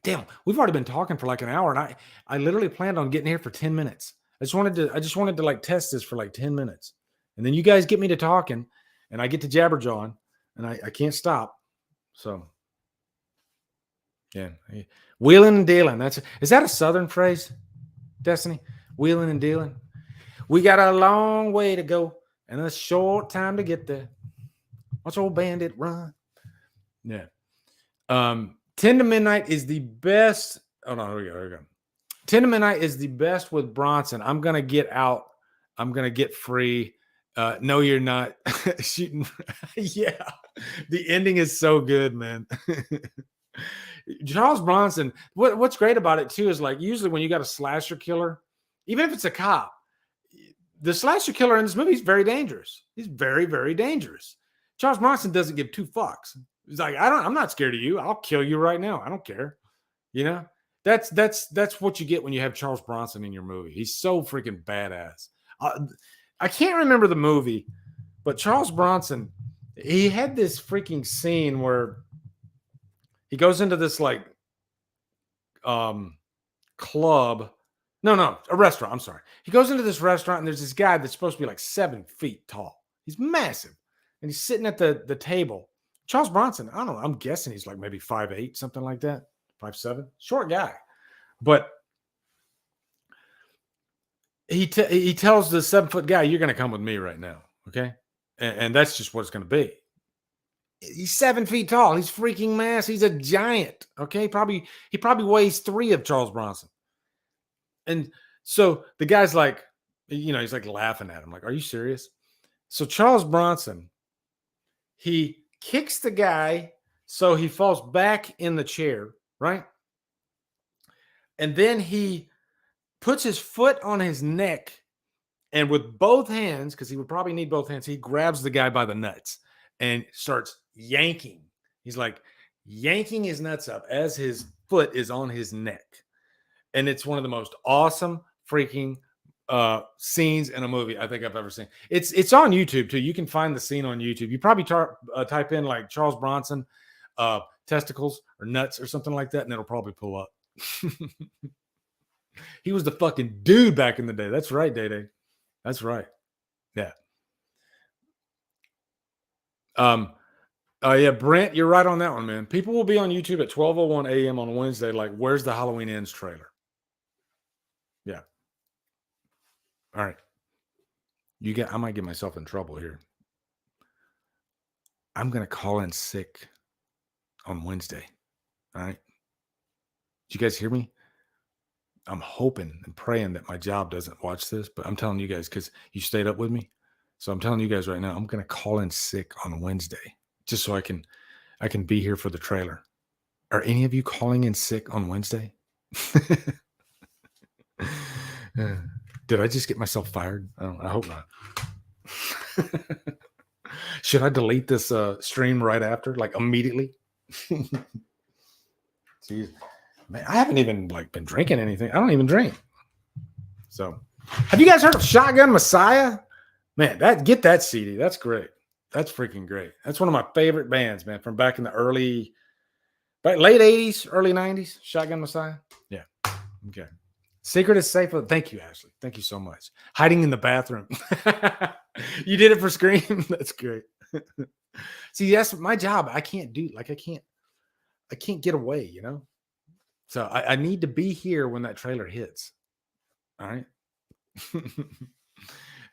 Damn, we've already been talking for like an hour, and I literally planned on getting here for 10 minutes. I just wanted to like test this for like 10 minutes. And then you guys get me to talking and I get to jabberjawing and I can't stop. So yeah. Wheeling and dealing. Is that a Southern phrase, Destiny? Wheeling and dealing. We got a long way to go and a short time to get there. Watch old Bandit run. Yeah. 10 to Midnight is the best. Oh no, here we go. 10 to Midnight is the best with Bronson. I'm going to get out. I'm going to get free. No, you're not. Shooting. Yeah. The ending is so good, man. Charles Bronson, what's great about it too is like usually when you got a slasher killer, even if it's a cop, the slasher killer in this movie is very dangerous. He's very, very dangerous. Charles Bronson doesn't give 2 fucks. He's like, I'm not scared of you. I'll kill you right now. I don't care. That's what you get when you have Charles Bronson in your movie. He's so freaking badass. I can't remember the movie, but Charles Bronson, he had this freaking scene where he goes into this like club. No, a restaurant. I'm sorry. He goes into this restaurant and there's this guy that's supposed to be like 7 feet tall. He's massive. And he's sitting at the table. Charles Bronson, I don't know. I'm guessing he's like maybe 5'8", something like that. 5'7", short guy. But he tells the 7-foot guy, "You're going to come with me right now." Okay. And that's just what it's going to be. He's 7 feet tall. He's freaking massive. He's a giant. Okay. He probably weighs 3 of Charles Bronson. And so the guy's like, he's like laughing at him. Like, "Are you serious?" So Charles Bronson, he kicks the guy so he falls back in the chair, right? And then he puts his foot on his neck and with both hands, because he would probably need both hands, he grabs the guy by the nuts and starts yanking. He's like yanking his nuts up as his foot is on his neck. And it's one of the most awesome freaking scenes in a movie I think I've ever seen. It's on YouTube too. You can find the scene on YouTube. You probably type in like Charles Bronson testicles or nuts or something like that, and it'll probably pull up. He was the fucking dude back in the day. That's right, Day Day. That's right. Yeah. Yeah, Brent, you're right on that one, man. People will be on YouTube at 12:01 a.m. on Wednesday. Like, where's the Halloween Ends trailer? Yeah. All right. I might get myself in trouble here. I'm going to call in sick on Wednesday. All right. Did you guys hear me? I'm hoping and praying that my job doesn't watch this, but I'm telling you guys because you stayed up with me. So I'm telling you guys right now, I'm going to call in sick on Wednesday just so I can be here for the trailer. Are any of you calling in sick on Wednesday? Did I just get myself fired? I hope not. Should I delete this stream right after, like immediately? Jeez. Man, I haven't even like been drinking anything. I don't even drink. So, have you guys heard of Shotgun Messiah? Man, get that CD. That's great. That's freaking great. That's one of my favorite bands, man, from back in the early But late 80s, early 90s, Shotgun Messiah. Yeah. Okay. Secret is safe. Thank you, Ashley. Thank you so much. Hiding in the bathroom. You did it for Scream. That's great. See, that's my job. I can't do like I can't get away, you know. So I need to be here when that trailer hits. All right.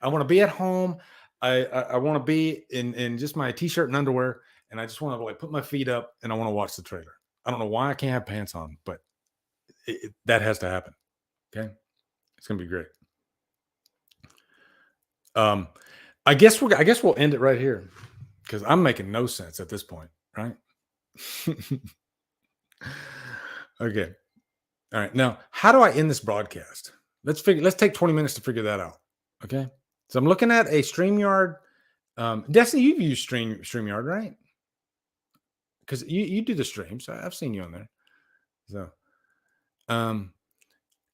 I want to be at home. I want to be in just my t-shirt and underwear, and I just want to like put my feet up and I want to watch the trailer. I don't know why I can't have pants on, but that has to happen. Okay, it's gonna be great. I guess we'll end it right here because I'm making no sense at this point, right? Okay. All right. Now, how do I end this broadcast? Let's take 20 minutes to figure that out. Okay. So I'm looking at a StreamYard. Destiny, you've used StreamYard, right? Because you do the streams. I've seen you on there. So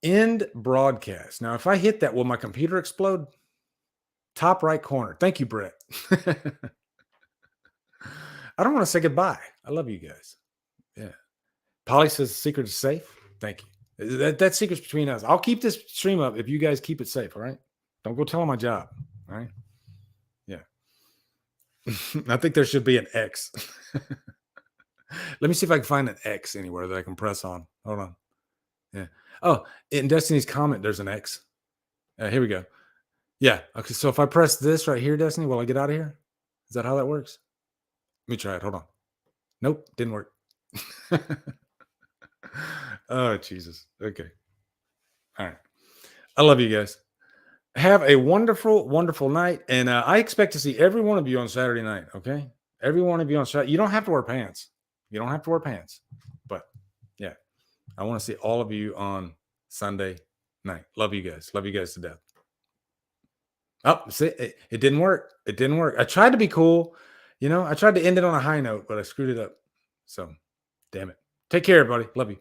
end broadcast. Now, if I hit that, will my computer explode? Top right corner. Thank you, Brett. I don't want to say goodbye. I love you guys. Yeah. Polly says secret is safe. Thank you. That secret's between us. I'll keep this stream up if you guys keep it safe. All right. Don't go telling my job. All right. Yeah. I think there should be an X. Let me see if I can find an X anywhere that I can press on. Hold on. Yeah. Oh, in Destiny's comment, there's an X. Here we go. Yeah. Okay. So if I press this right here, Destiny, will I get out of here? Is that how that works? Let me try it. Hold on. Nope. Didn't work. Oh, Jesus. Okay. All right. I love you guys. Have a wonderful, wonderful night. And I expect to see every one of you on Saturday night. Okay. Every one of you on Saturday. You don't have to wear pants. You don't have to wear pants. But yeah, I want to see all of you on Sunday night. Love you guys. Love you guys to death. Oh, see, it didn't work. It didn't work. I tried to be cool. You know, I tried to end it on a high note, but I screwed it up. So, damn it. Take care, everybody. Love you.